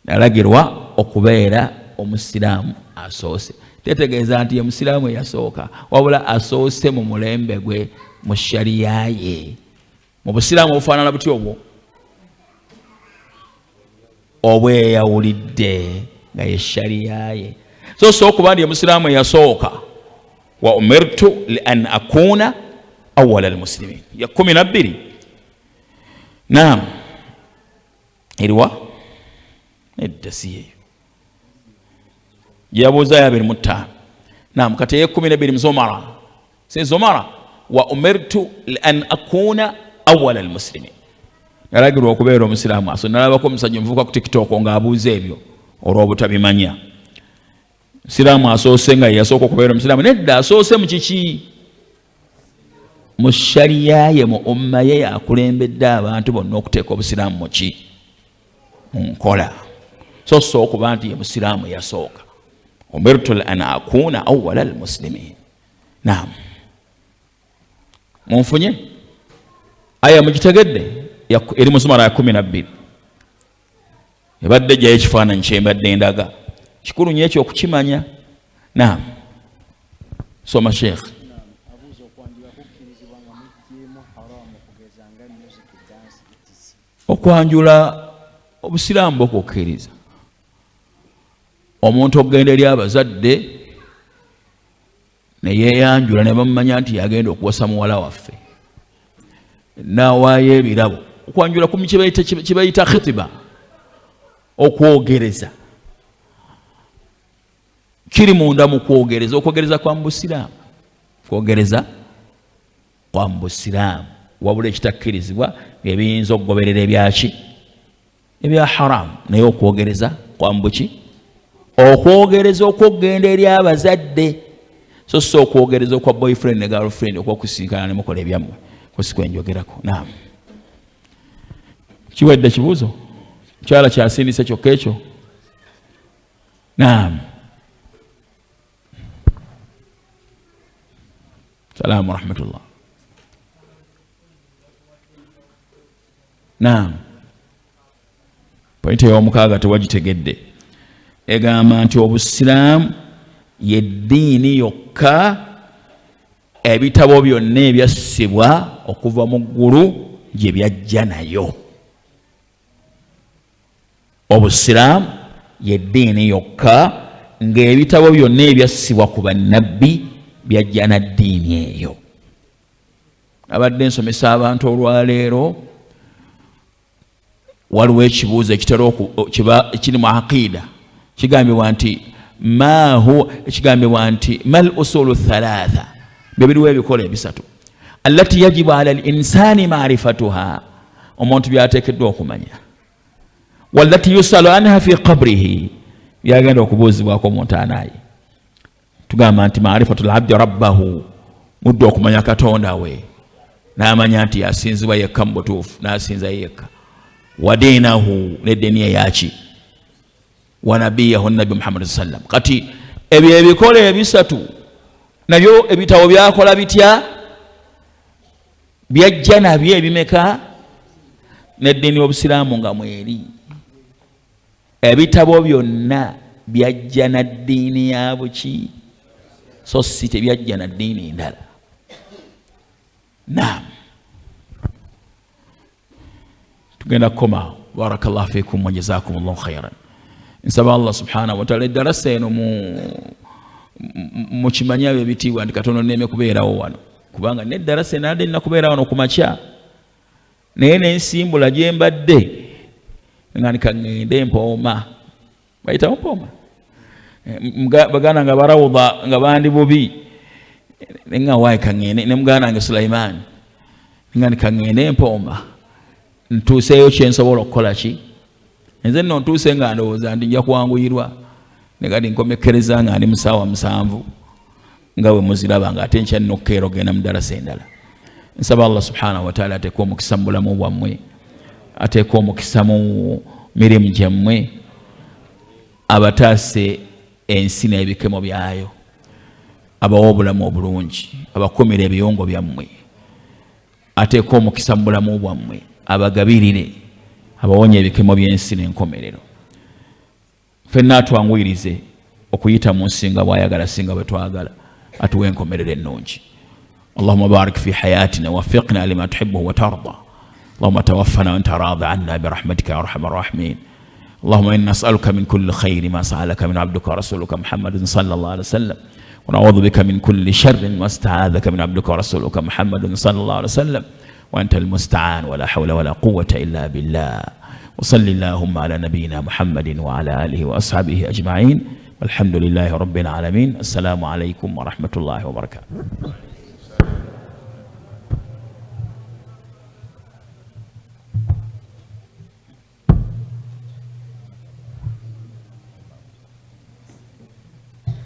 Nalagirwa okubeera omusiraamu asoose. Tetegeeza nti omusiraamu yasooka, wabula asoose mu mulembe gwe, mu shariya ye. Mu busiraamu obufaanana butya obwo? Obweyawulidde nga ye shariya ye. So okuba ndi omusiraamu yasooka. Wa umirtu li an akuna awwala almuslimin. Ya 12. Naam. Eriwa? Nedda si yeyo. Yabuuza ya 25. Naam, kati ye 12 Zumara. Se Zumara. Wa umirtu li an akuna awwala almuslimin. Nalagirwa okubeera omusiraamu aso. Nalabako omusajja omuvubuka ku TikTok ng'abuuza ebyo olw'obutabimanya. Musiraamu asoose nga yasooka okubeera omusiraamu. Nedda asoose mu kiki? Mu shariya ye, mu umma ye yakulembedde abantu bonna okuteeka obusiraamu mu ki? Mu nkola. So okuba nti ye musiraamu yasooka. Umirtu an akuna awwala almuslimin. Naam. Munfunye? Aya mugitegedde? Eri mu Zumara ya 12. Ebadde gyayo ekifaananyi kyembadde ndaga. Kikulu nnyo ekyo okukimanya. Naam. Soma Sheikh. Okwanjula obusiraamu bwokukkiriza. Omuntu okugenda eri abazadde ne yeeyanjula ne bamumanya nti yagenda okuwasa muwala waffe. N'awaayo ebirabo. Okwanjula ku kibayita khitiba. Okwogereza. Kiri munda mu kwogereza. Okwogereza kwa mbusiraamu. Kwogereza kwa mbusiraamu. Wabula ekitakkirizibwa ebiyinza okugoberera ebyaki? Ebya haramu. Naye okwogereza kwa mbuki? Okwogereza okugenda eri abazadde. So okwogereza okwa boyfriend ne girlfriend okwokusinkana ne mukola ebyammwe. Kwesikwenjogerako. Naam. Kiwadde kibuuzo? Kyala kyasindise kyokka ekyo? Naam. Salaamu rahmatullah. Naam. Pointi ey'omukaaga tewagitegedde. Egamba nti obusiraamu ye ddiini yokka ebitabo byonna ebyassibwa okuva mu ggulu gye byajja nayo. Obusiraamu y'eddiini yokka ng'ebitabo byonna ebyassibwa ku bannabbi byajja na ddiini eyo. Abadde nsomesa abantu olwaleero, waliwo ekibuuzo ekiri mu aqiida kigambibwa nti mal usulu thalatha, bye biriwo ebikola ebisatu allati yajibu ala al-insani ma'rifatuha, omuntu byateekeddwa okumanya, wallati yusalu anha fi qabrihi, byagenda okubuuzibwako omuntu anaaye. Tugamba nti ma'rifatul abdi rabbahu, mudde okumanya Katonda we, n'amanya nti yasinzibwa yekka mu butuufu, n'asinza yekka. Wa diinahu, n'eddiini ye yaki, wa nabiyahu nabbi Muhammad sallam. Kati ebyo ebikola ebisatu nabyo ebitabo byakola bitya? Byajja nabyo ebimeka? N'eddiini y'Obusiraamu nga mweri, ebitabo byonna byajja na ddiini ya buki, so si tebyajja na ddiini ndala. Naam, tugenda kukoma. Barakallahu fikum wa jazakumullahu khairan. Nsaba Allah subhanahu wa ta'ala eddarasa eno mukimanya ebitiibwa nti katono neme kubeerawo wano, kubanga neddarasa enadde nina kubeera wano ku makya, naye nensimbula gye mbadde nga nikangende Mpooma, bayitawo Mpooma, baganda nga barawudha nga bandi bubi, nga wayi kangende ne muganda wange Sulaiman nga nikangende Mpooma, ntuuseeyo kyensobola okukola ki. Nze nno ntuuse nga ndowooza ndi nja kuwanguyirwa, ne kati nkomekkereza nga ndi mu ssaawa 7 nga bwe muziraba, nga ate nkya nina okukeera okugenda mu ddarasa endala. Nsaba Allah subhanahu wa ta'ala ateeke omukisa mu bulamu bwammwe, ateeke omukisa mu mirimu gyammwe, abataase ensi n'ebikemo byayo, abawa obulamu obulungi, abakumira ebiyongo byammwe, ateeke omukisa mu bulamu bwammwe, abagabirire, abawonya ebikemo by'ensi n'enkomerero. Ffenna atwanguyirize okuyita mu nsinga bw'ayagala singa bwe twagala, atuwe enkomerero ennungi. Allahumma barik fi hayatina waffiqna lima tuhibbuhu wa tarda. Allahumma tawaffana wa anta radhi anna birahmatika ya arhamar rahimin. Allahumma inna nas'aluka min kulli khayri ma sa'alaka min 'abdika wa rasulika Muhammadin sallallahu alaihi wasallam, wa na'udhu bika min kulli sharrin ma ista'adhaka min 'abdika wa rasulika Muhammadin sallallahu alaihi wasallam, wa anta al-musta'an wa la hawla wa la quwwata illa billah. وصل اللهم على نبينا محمد وعلى آله وأصحابه أجمعين والحمد لله رب العالمين. السلام عليكم ورحمة الله وبركاته.